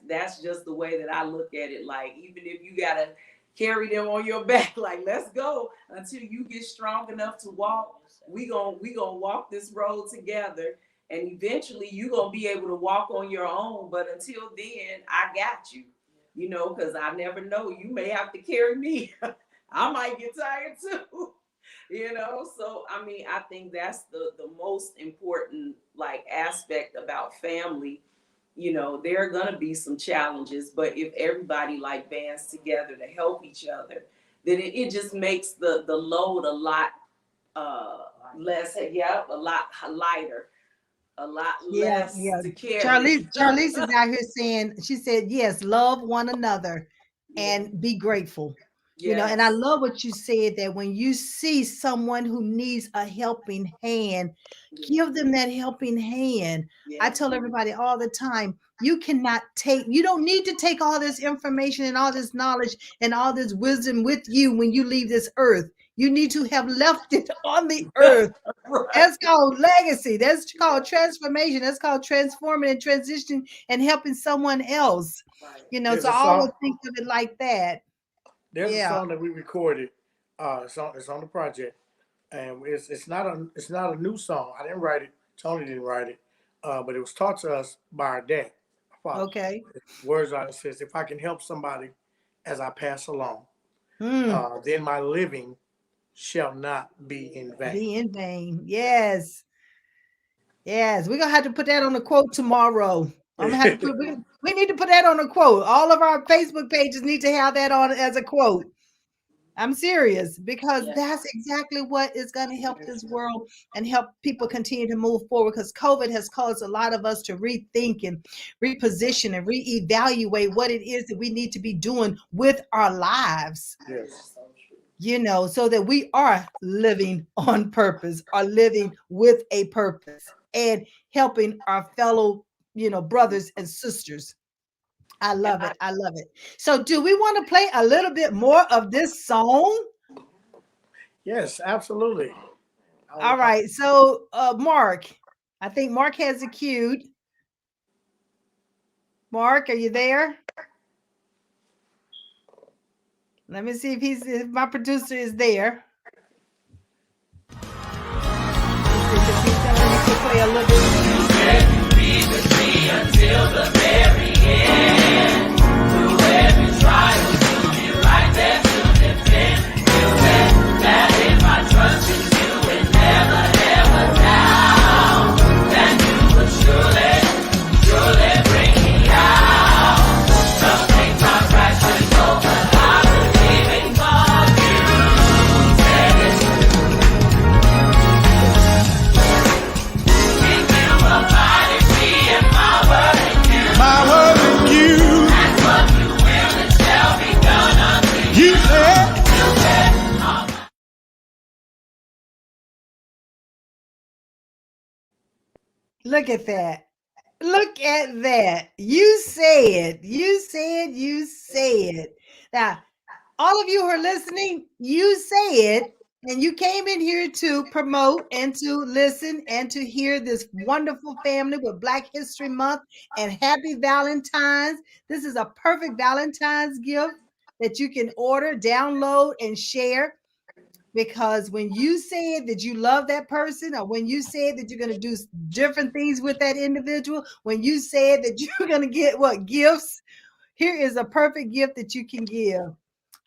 that's just the way that I look at it. Like, even if you gotta carry them on your back, like, let's go until you get strong enough to walk. We gonna walk this road together, and eventually you gonna be able to walk on your own. But until then, I got you, because I never know. You may have to carry me. I might get tired too. So I mean, I think that's the most important, like, aspect about family. There are going to be some challenges, but if everybody, like, bands together to help each other, then it just makes the load a lot less, yeah, a lot lighter, a lot Yeah, less yeah. to carry. Charlize is out here saying, she said, yes, love one another Yeah. and be grateful. And I Yes. love what you said, that when you see someone who needs a helping hand, Yeah. give them that helping hand. I Yeah. tell everybody all the time, you don't need to take all this information and all this knowledge and all this wisdom with you when you leave this earth. You need to have left it on the earth. Right. That's called legacy. That's called transformation. That's called transforming and transitioning and helping someone else. Right. So There's a I always song. think of it like that. There's a Yeah. song that we recorded. It's on the project, and it's not a new song. I didn't write it. Tony didn't write it, but it was taught to us by our dad, our father. Okay. Words on it says, "If I can help somebody as I pass along, Hmm. then my living shall not be in vain." Be in vain. Yes. Yes. We're gonna have to put that on the quote tomorrow. I'm gonna have to put we need to put that on a quote. All of our Facebook pages need to have that on as a quote. I'm serious because Yeah. that's exactly what is going to help this world and help people continue to move forward because COVID has caused a lot of us to rethink and reposition and reevaluate what it is that we need to be doing with our lives, Yes. So true. so that we are living on purpose, are living with a purpose and helping our fellow, brothers and sisters. I And love it. I love it. So, do we want to play a little bit more of this song? Yes, absolutely. All right. So, Mark, I think Mark has it queued. Mark, are you there? Let me see if my producer is there. Let's see, 'cause he's telling me to play a little bit. My word in you. You said. Look at that. Look at that. You said, you said, you said. Now, all of you who are listening, you said, and you came in here to promote and to listen and to hear this wonderful family with Black History Month and happy Valentine's. This is a perfect Valentine's gift that you can order, download, and share. Because when you said that you love that person, or when you said that you're going to do different things with that individual, when you said that you're going to get what gifts, here is a perfect gift that you can give.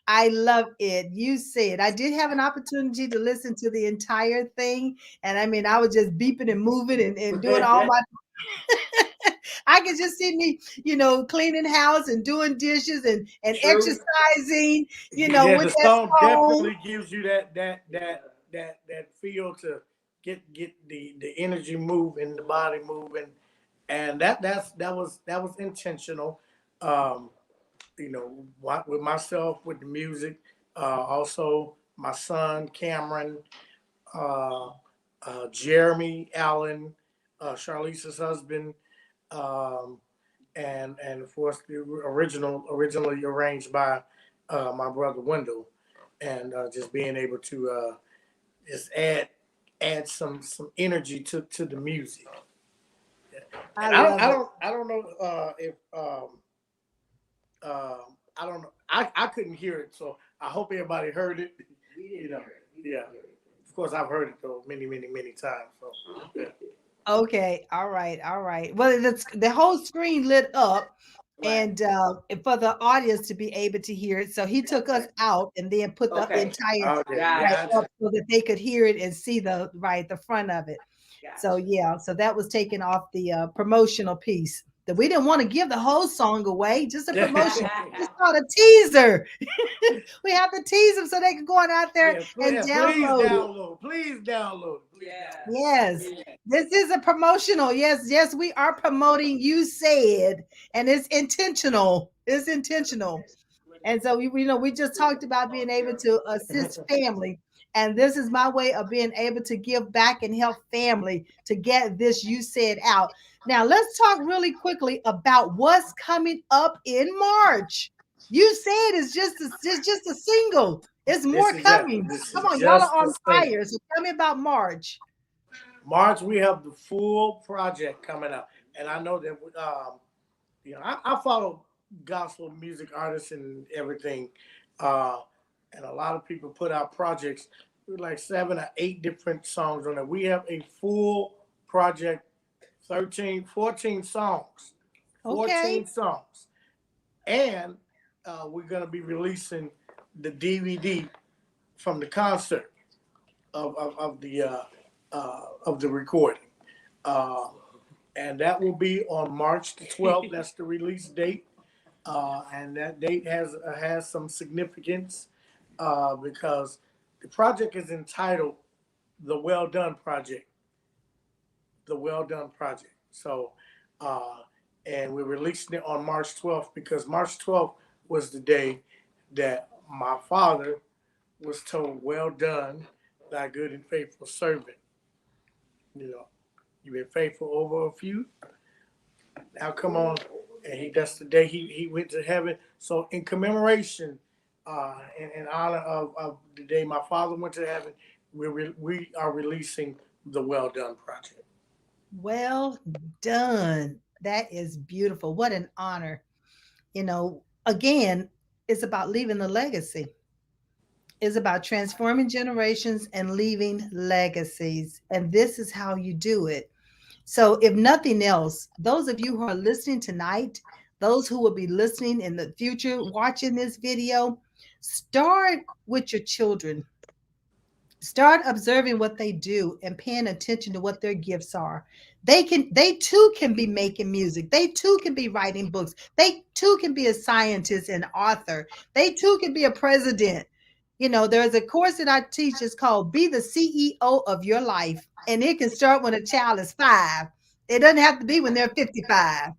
I love it. You said I did have an opportunity to listen to the entire thing. And I mean, I was just beeping and moving and doing all my I could just see me, cleaning house and doing dishes and True. exercising, Yeah, with the that song song. definitely gives you that feel to get the energy moving, the body moving, and that was intentional. Um, with myself, with the music, also my son Cameron, uh, Jeremy Allen, Charlize's husband, um, and of course the originally arranged by my brother Wendell, and just being able to just add some energy to the music. I And I don't love I it. don't I don't know if I don't know I couldn't hear it, so I hope everybody heard it. We You didn't know, hear it. We yeah. didn't hear it. Of course, I've heard it though many times. So yeah. Okay, all right, all right. Well, the whole screen lit up, Right. and for the audience to be able to hear it, so he took us Okay. out and then put the Okay. entire Okay, right Gotcha. gotcha. up so that they could hear it and see the front of it. So Gotcha. yeah, so that was taken off the promotional piece. That we didn't want to give the whole song away, just a promotion. It's called a teaser. We have to tease them so they can go on out there and Please download it. download. Please download. Please Yeah. Yes. Yeah. This is a promotional. Yes, yes, we are promoting You Said, and it's intentional. It's intentional. And so we just talked about being able to assist family. And this is my way of being able to give back and help family to get this You Said out. Now let's talk really quickly about what's coming up in March. You Said is just a single. It's This more is just coming. this Come is on, y'all just are the on thing. fire. So tell me about March. March, we have the full project coming up, and I know that I follow gospel music artists and everything, uh, and a lot of people put out projects with like 7 or 8 different songs on it. We have a full project, 13, 14 songs, Okay. 14 songs, and we're gonna be releasing the DVD from the concert of the recording. Uh, and that will be on March the 12th. That's the release date, and that date has some significance because the project is entitled "The Well Done Project." The Well Done Project. So, uh, and we're releasing it on March 12th because March 12th was the day that my father was told, "Well done, thy good and faithful servant." You know, you've been faithful over a few. Now come on, and that's the day he went to heaven. So in commemoration, in honor of the day my father went to heaven, we are releasing the Well Done Project. Well done. That is beautiful. What an honor. Again, it's about leaving a legacy. It's about transforming generations and leaving legacies. And this is how you do it. So, if nothing else, those of you who are listening tonight, those who will be listening in the future, watching this video, start with your children. Start observing what they do and paying attention to what their gifts are. They too can be making music. They too can be writing books. They too can be a scientist and author. They too can be a president. There's a course that I teach. It's called Be the CEO of Your Life. And it can start when a child is 5. It doesn't have to be when they're 55.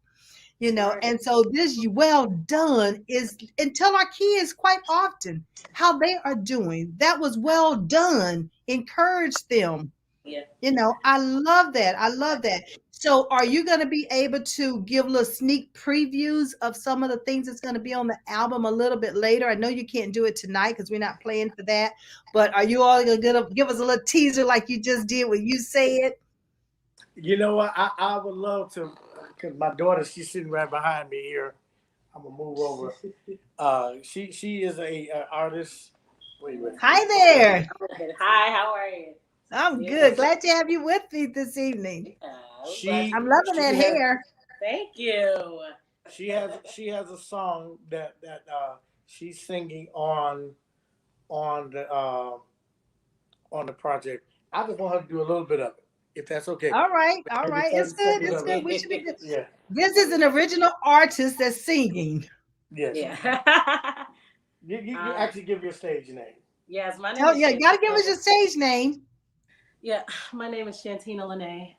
And so this well done is, and tell our kids quite often how they are doing. That was well done. Encourage them. Yeah. I love that. I love that. So are you going to be able to give little sneak previews of some of the things that's going to be on the album a little bit later? I know you can't do it tonight because we're not playing for that, but are you all going to give us a little teaser like you just did when you said? You know what? I would love to, because my daughter, she's sitting right behind me here. I'm gonna move over. She is a artist. Wait. Hi there. Hi, how are you? I'm Yeah. good. Glad to have you with me this evening. She I'm loving she that has hair. Thank you. she has a song that she's singing on the uh, on the project. I just want her to do a little bit of it, if that's okay. All right. All Maybe right. It's 30 good. seconds It's of it. good. We should be good. Yeah. This is an original artist that's singing. Yes. Yeah. You actually give your stage name. Yes, my name Tell is yeah, you gotta give us Shantina. your stage name. Yeah, my name is Shantina Lene.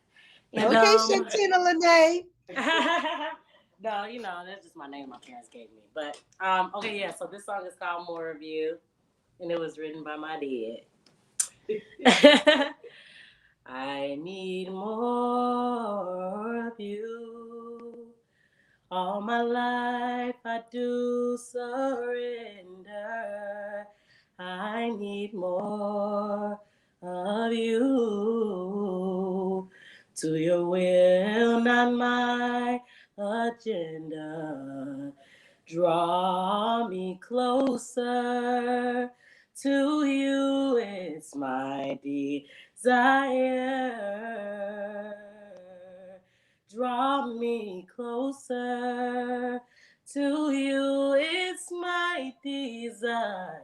And Okay, Shantina Lene. no, that's just my name my parents gave me. But okay, yeah, so this song is called More of You, and it was written by my dad. I need more of you. All my life I do surrender. I need more of you. To your will, not my agenda. Draw me closer to you, it's my desire. Draw me closer to you, it's my desire.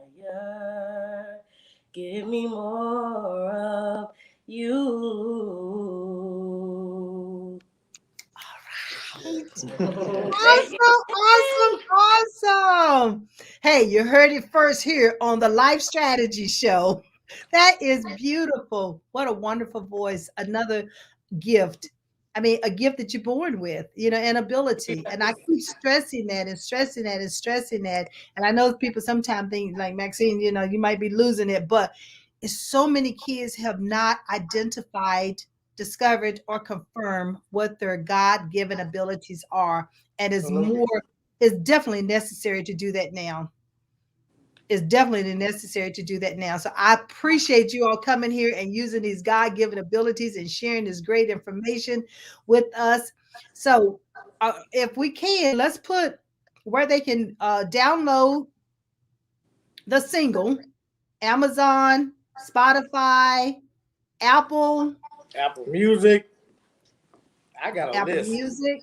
Give me more of you. Thank Awesome, awesome, awesome. Hey, you heard it first here on the Life Strategy Show. That is beautiful. What a wonderful voice. Another gift. I mean, a gift that you're born with, an ability. And I keep stressing that and stressing that and stressing that. And I know people sometimes think, like Maxine, you might be losing it, but it's so many kids have not identified, discovered, or confirmed what their God given abilities are. And So let me is definitely necessary to do that now. is definitely necessary to do that now. So I appreciate you all coming here and using these God-given abilities and sharing this great information with us. So if we can, let's put where they can download the single, Amazon, Spotify, Apple, Apple Music. I got a Apple list. Music.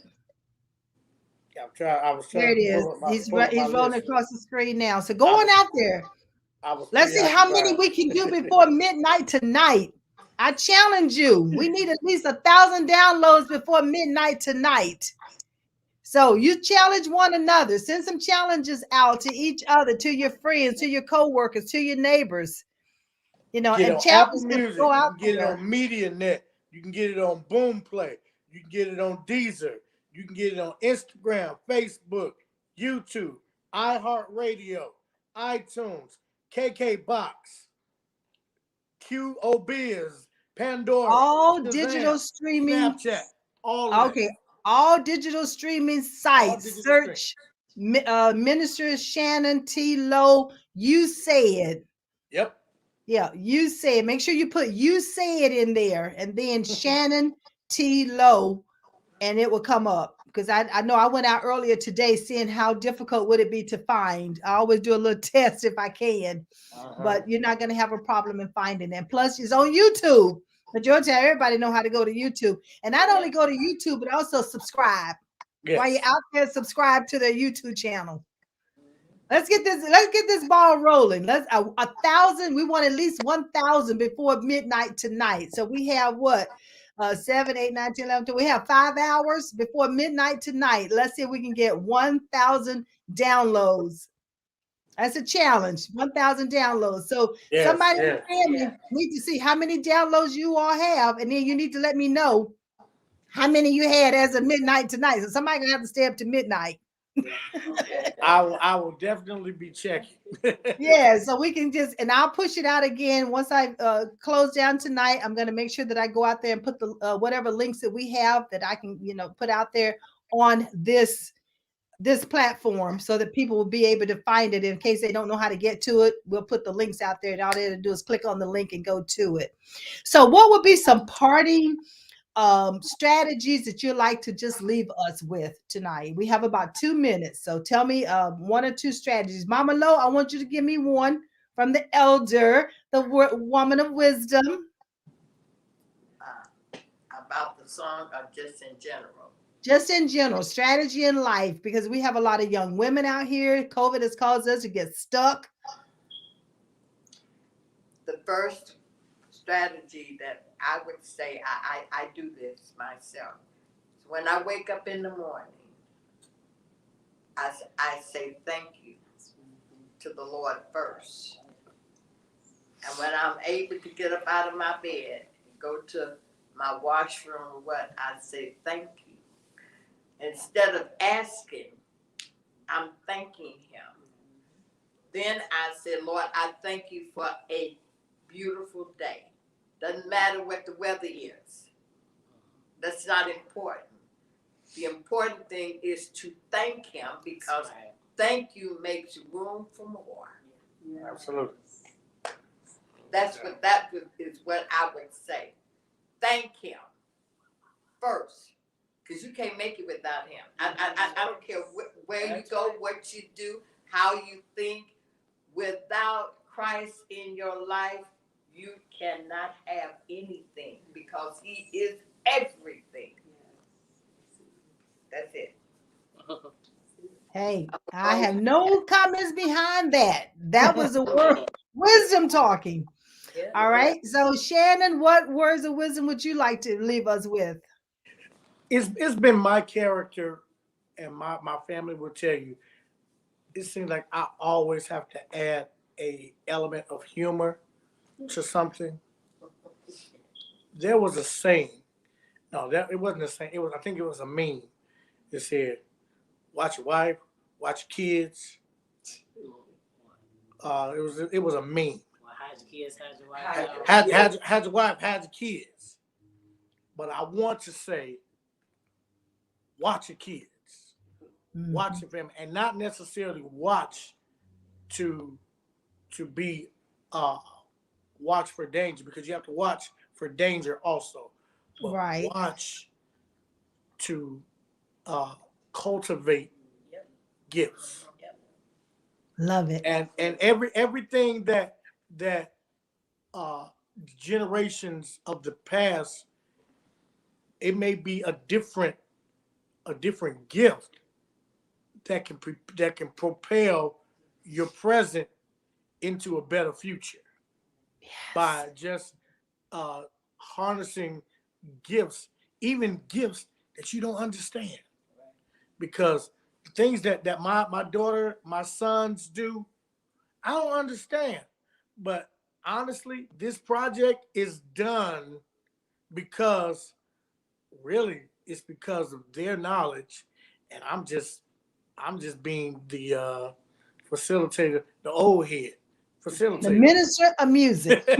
I was There trying it to is. pull up my He's rolling list. across the screen now. So go I on was out there. I was Let's see how many preoccupied. we can do before midnight tonight. I challenge you. We need at least 1,000 downloads before midnight tonight. So you challenge one another. Send some challenges out to each other, to your friends, to your coworkers, to your neighbors. You know, Get and on Apple challenge them to Music. go You out can get it there. on MediaNet. You can get it on Boomplay. You can get it on Deezer. You can get it on Instagram, Facebook, YouTube, iHeartRadio, iTunes, KK Box, QOBiz, Pandora, All Shazam, digital streaming. Snapchat, all of that. Okay, all digital streaming All sites. digital stream. Search Minister Shannon T. Lowe. You said. Yep. Yeah, you said. Make sure you put you said in there, and then Shannon T. Lowe, and it will come up. Because I know I went out earlier today seeing how difficult would it be to find. I always do a little test if I can, but you're not going to have a problem in finding them. Plus, it's on YouTube. Majority of everybody know how to go to YouTube, and not only go to YouTube, but also subscribe. Yes. While you're out there, subscribe to their YouTube channel. Let's get this ball rolling. Let's 1,000. We want at least 1,000 before midnight tonight. So we have what? 7, 8, 9, 10, 11, 12. We have 5 hours before midnight tonight. Let's see if we can get 1,000 downloads. That's a challenge. 1,000 downloads. So somebody in the family need to see how many downloads you all have, and then you need to let me know how many you had as of midnight tonight. So somebody gonna have to stay up to midnight. I will definitely be checking. Yeah, so we can just, and I'll push it out again once I close down tonight. I'm going to make sure that I go out there and put the whatever links that we have that I can, put out there on this platform so that people will be able to find it in case they don't know how to get to it. We'll put the links out there, and all they have to do is click on the link and go to it. So what would be some parting strategies that you like to just leave us with tonight? We have about 2 minutes, so tell me 1 or 2 strategies. Mama Lo, I want you to give me one from the elder, the woman of wisdom. About the song or just in general? Just in general, strategy in life, because we have a lot of young women out here. COVID has caused us to get stuck. The first strategy that I would say, I do this myself. So when I wake up in the morning, I say thank you to the Lord first. And when I'm able to get up out of my bed and go to my washroom or what, I say thank you. Instead of asking, I'm thanking him. Then I say, Lord, I thank you for a beautiful day. Doesn't matter what the weather is. That's not important. The important thing is to thank him, because thank you makes room for more. Absolutely. That is what I would say. Thank him first, because you can't make it without him. I don't care where you go, what you do, how you think. Without Christ in your life, you cannot have anything, because he is everything. That's it. Hey, I have no comments behind that. That was a word wisdom talking. All right. So Shannon, what words of wisdom would you like to leave us with? It's been my character, and my family will tell you, it seems like I always have to add a element of humor to something. There was a saying. No, it wasn't a saying. I think it was a meme. It said, "Watch your wife, watch your kids." It was a meme. Well, hide your kids, hide your wife. Had your wife, had your kids. But I want to say, watch your kids, watch your family, and not necessarily watch to to be watch for danger, because you have to watch for danger also, but Right. watch to cultivate Yep. gifts. Yep. Love it. And everything that uh, generations of the past, it may be a different gift that can propel your present into a better future Yes. by just uh, harnessing gifts, even gifts that you don't understand. Because the things that my daughter, my sons do, I don't understand. But honestly, this project is done because really it's because of their knowledge, and I'm just being the facilitator, the old head The facilitator. minister of music. There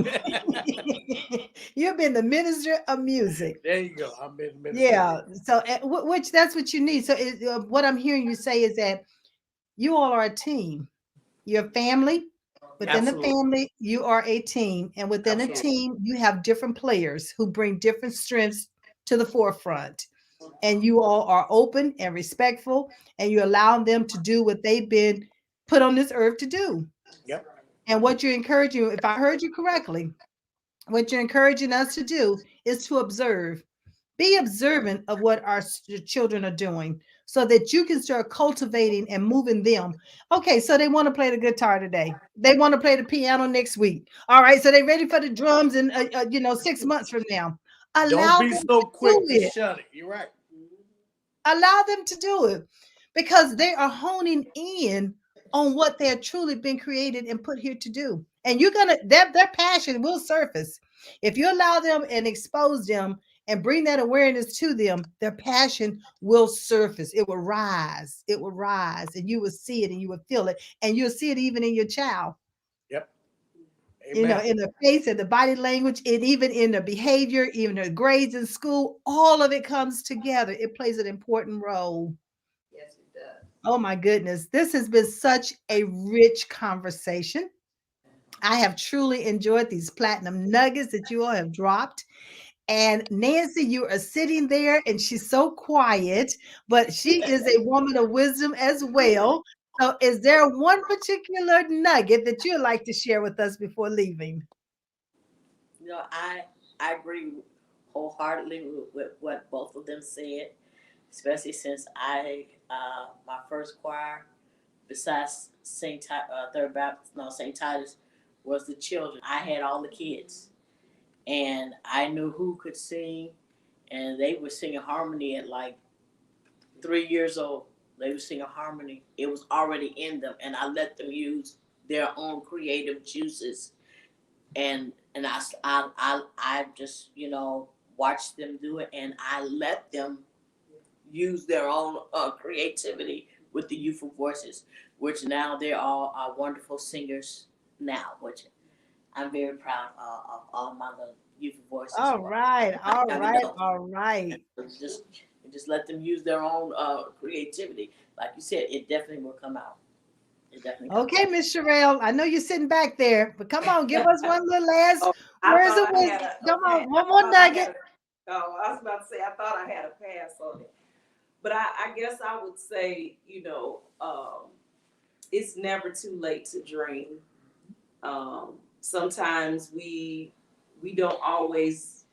You've been the minister of music. you go. I'm being the minister. Yeah. So, which that's what you need. So, what I'm hearing you say is that you all are a team. You're a family. Within the Absolutely, family, you are a team. And within a absolutely. team, you have different players who bring different strengths to the forefront. And you all are open and respectful, and you allow them to do what they've been put on this earth to do. Yep. And what you're encouraging, if I heard you correctly, what you're encouraging us to do is to observe. Be observant of what our children are doing so that you can start cultivating and moving them. Okay, so they want to play the guitar today. They want to play the piano next week. All right, so they're ready for the drums in 6 months from now. Don't Allow be them so to do quick to it. shut it. You're right. Allow them to do it because they are honing in on what they're truly been created and put here to do. And you're gonna their passion will surface if you allow them and expose them and bring that awareness to them. Their passion will surface. It will rise. It will rise, and you will see it, and you will feel it, and you'll see it even in your child. Yep. Amen. In the face and the body language, and even in the behavior, even the grades in school. All of it comes together. It plays an important role. Yes, it does. Oh my goodness. This has been such a rich conversation. I have truly enjoyed these platinum nuggets that you all have dropped. And Nancy, you are sitting there and she's so quiet, but she is a woman of wisdom as well. So, is there one particular nugget that you'd like to share with us before leaving? You know, I agree wholeheartedly with what both of them said, especially since I my first choir besides Third Baptist, no, St. Titus, was the children. I had all the kids, and I knew who could sing, and they were singing harmony at like 3 years old. They were singing harmony. It was already in them, and I let them use their own creative juices, and I just watched them do it, and I let them use their own creativity with the youthful voices, which now they're all wonderful singers now, which I'm very proud of all my little youthful voices. All right, all Young right, adults. all right. Just just let them use their own creativity. Like you said, it definitely will come out. It definitely comes Okay, out. Miss Sherelle, I know you're sitting back there, but come on, give us one little last Oh, I words of thought I had wisdom. a Come okay. on, one I more thought I nugget. had I was about to say I thought I had a pass on it, but I guess I would say it's never too late to dream. Sometimes we don't always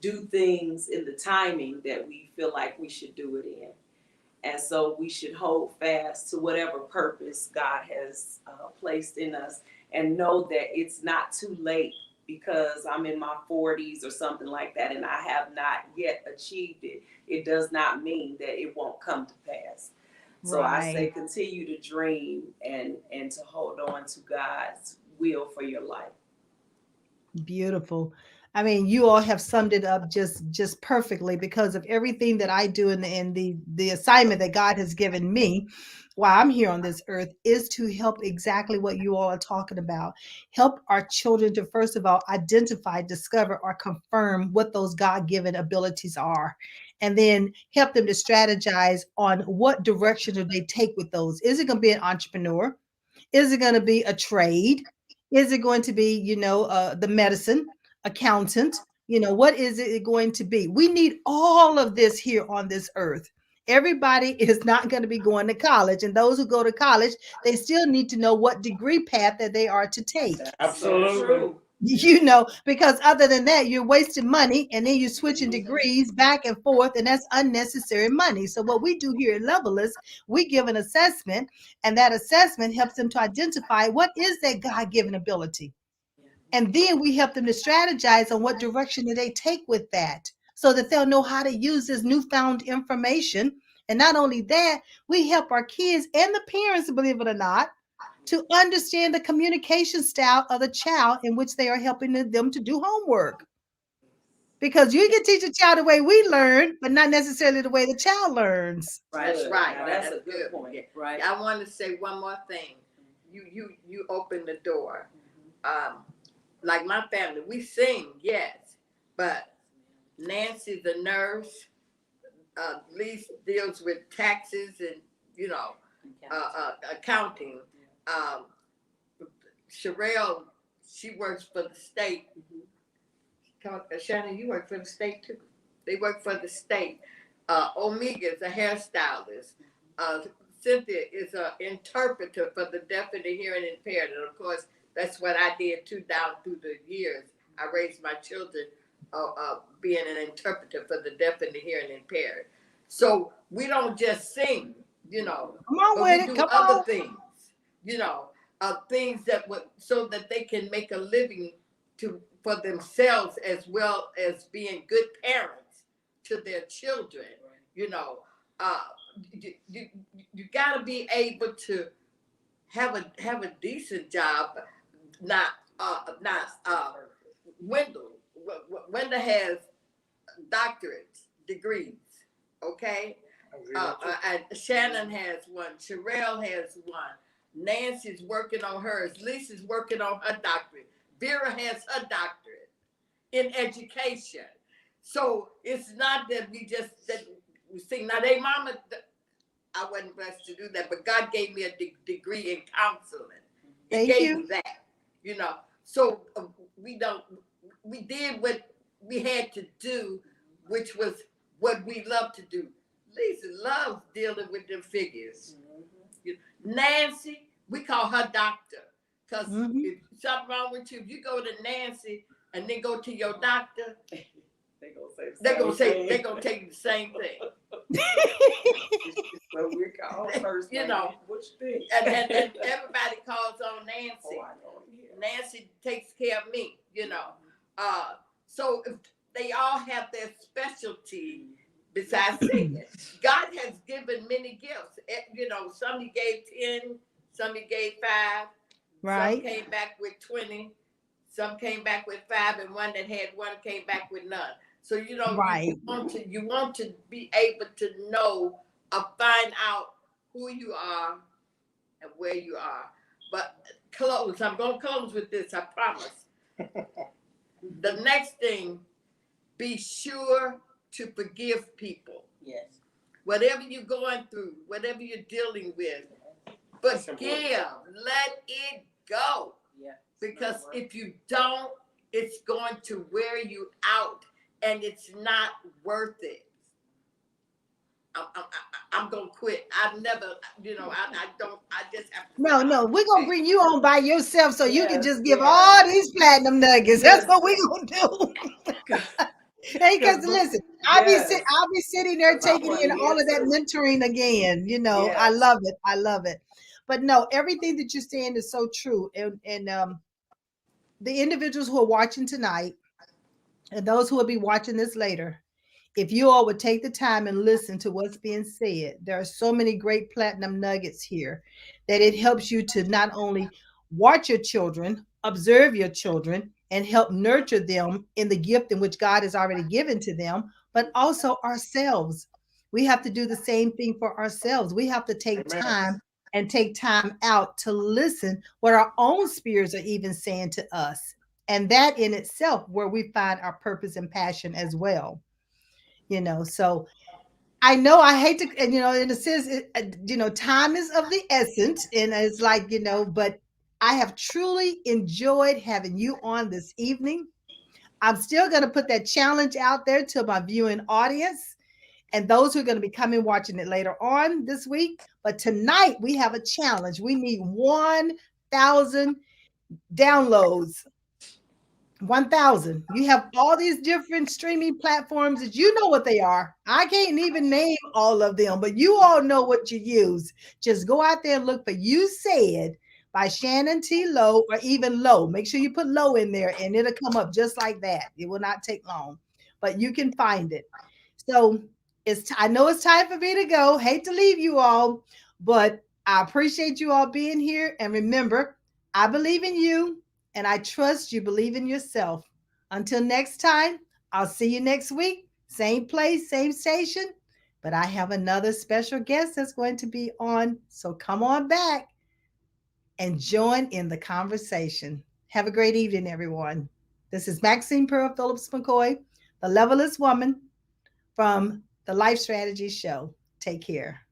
do things in the timing that we feel like we should do it in. And so we should hold fast to whatever purpose God has placed in us and know that it's not too late because I'm in my 40s or something like that and I have not yet achieved it. It does not mean that it won't come to pass. So I say Right. continue to dream and to hold on to God's will for your life. Beautiful. I mean, you all have summed it up just perfectly because of everything that I do in the assignment that God has given me while I'm here on this earth is to help exactly what you all are talking about. Help our children to first of all identify, discover, or confirm what those God-given abilities are. And then help them to strategize on what direction do they take with those. Is it going to be an entrepreneur? Is it going to be a trade? Is it going to be, the medicine, accountant? What is it going to be? We need all of this here on this earth. Everybody is not going to be going to college. And those who go to college, they still need to know what degree path that they are to take. So Absolutely. true. Because other than that, you're wasting money and then you're switching degrees back and forth, and that's unnecessary money. So, what we do here at Levelist, we give an assessment, and that assessment helps them to identify what is their God given ability. And then we help them to strategize on what direction do they take with that so that they'll know how to use this newfound information. And not only that, we help our kids and the parents, believe it or not, to understand the communication style of the child in which they are helping them to do homework. Because you can teach a child the way we learn, but not necessarily the way the child learns. That's Good. right. Now, that's a good point, Yeah. right? I want to say one more thing. You open the door. Like my family, we sing, yes, but Nancy's a nurse. Lise deals with taxes and accounting. Um, Sherelle, she works for the state. Shannon, you work for the state too. They work for the state. Omega is a hairstylist. Uh, Cynthia is an interpreter for the deaf and the hearing impaired. And of course, that's what I did too down through the years. I raised my children being an interpreter for the deaf and the hearing impaired. So we don't just sing, Come on but with we it. do Come other on. things, things that would so that they can make a living for themselves as well as being good parents to their children. You know, uh, you got to be able to have a decent job. Not Wendell. Wendell has doctorate degrees. Okay, and Shannon has one. Sherelle has one. Nancy's working on hers. Lisa's working on her doctorate. Vera has her doctorate in education. So it's not that we sing. Now, they mama, I wasn't blessed to do that, but God gave me a degree in counseling. He Thank gave you. me that. So we did what we had to do, which was what we love to do. Lisa loves dealing with them figures. Nancy, we call her doctor. Because Mhm. if something wrong with you, if you go to Nancy and then go to your doctor, They gonna say the they're gonna same say they're thing. gonna tell you the same thing. So we call first, You like, know. what you think? And everybody calls on Nancy. Oh, I know. Yeah. Nancy takes care of me. So if they all have their specialty besides singing. God has given many gifts. Some he gave 10, some he gave 5, some Right. came back with 20, some came back with 5, and one that had one came back with none. So Right. you want to be able to know or find out who you are and where you are. But I'm gonna close with this, I promise. The next thing, be sure to forgive people. Yes. Whatever you're going through, whatever you're dealing with, forgive. Let it go. Yeah. Because if you don't, it's going to wear you out, and it's not worth it. I'm gonna quit. I've never, I don't. I just have to. No, we're gonna bring you on by yourself so you can Yes, just give yes. all these platinum nuggets. That's Yes. what we're gonna do. Hey, because listen, Yes. I'll be sitting there 'Cause I taking wanna in hear all of that too. mentoring again. I Yes. love it. I love it. But no, everything that you're saying is so true. And the individuals who are watching tonight and those who will be watching this later, if you all would take the time and listen to what's being said, there are so many great platinum nuggets here that it helps you to not only watch your children, observe your children, and help nurture them in the gift in which God has already given to them, but also ourselves. We have to do the same thing for ourselves. We have to take Amen. time and take time out to listen what our own spirits are even saying to us. And that in itself, where we find our purpose and passion as well. So I know I hate to, in a sense, time is of the essence, and it's like, but I have truly enjoyed having you on this evening. I'm still going to put that challenge out there to my viewing audience and those who are going to be coming watching it later on this week. But tonight we have a challenge. We need 1,000 downloads. 1,000. You have all these different streaming platforms that you know what they are. I can't even name all of them, but you all know what you use. Just go out there and look for You Said by Shannon T. Lowe or even Low. Make sure you put Low in there and it'll come up just like that. It will not take long, but you can find it. So I know it's time for me to go. Hate to leave you all, but I appreciate you all being here. And remember, I believe in you and I trust you believe in yourself. Until next time, I'll see you next week. Same place, same station. But I have another special guest that's going to be on. So come on back and join in the conversation. Have a great evening, everyone. This is Maxine Phillips McKoy, the Levelist Woman from the Life Strategy Show. Take care.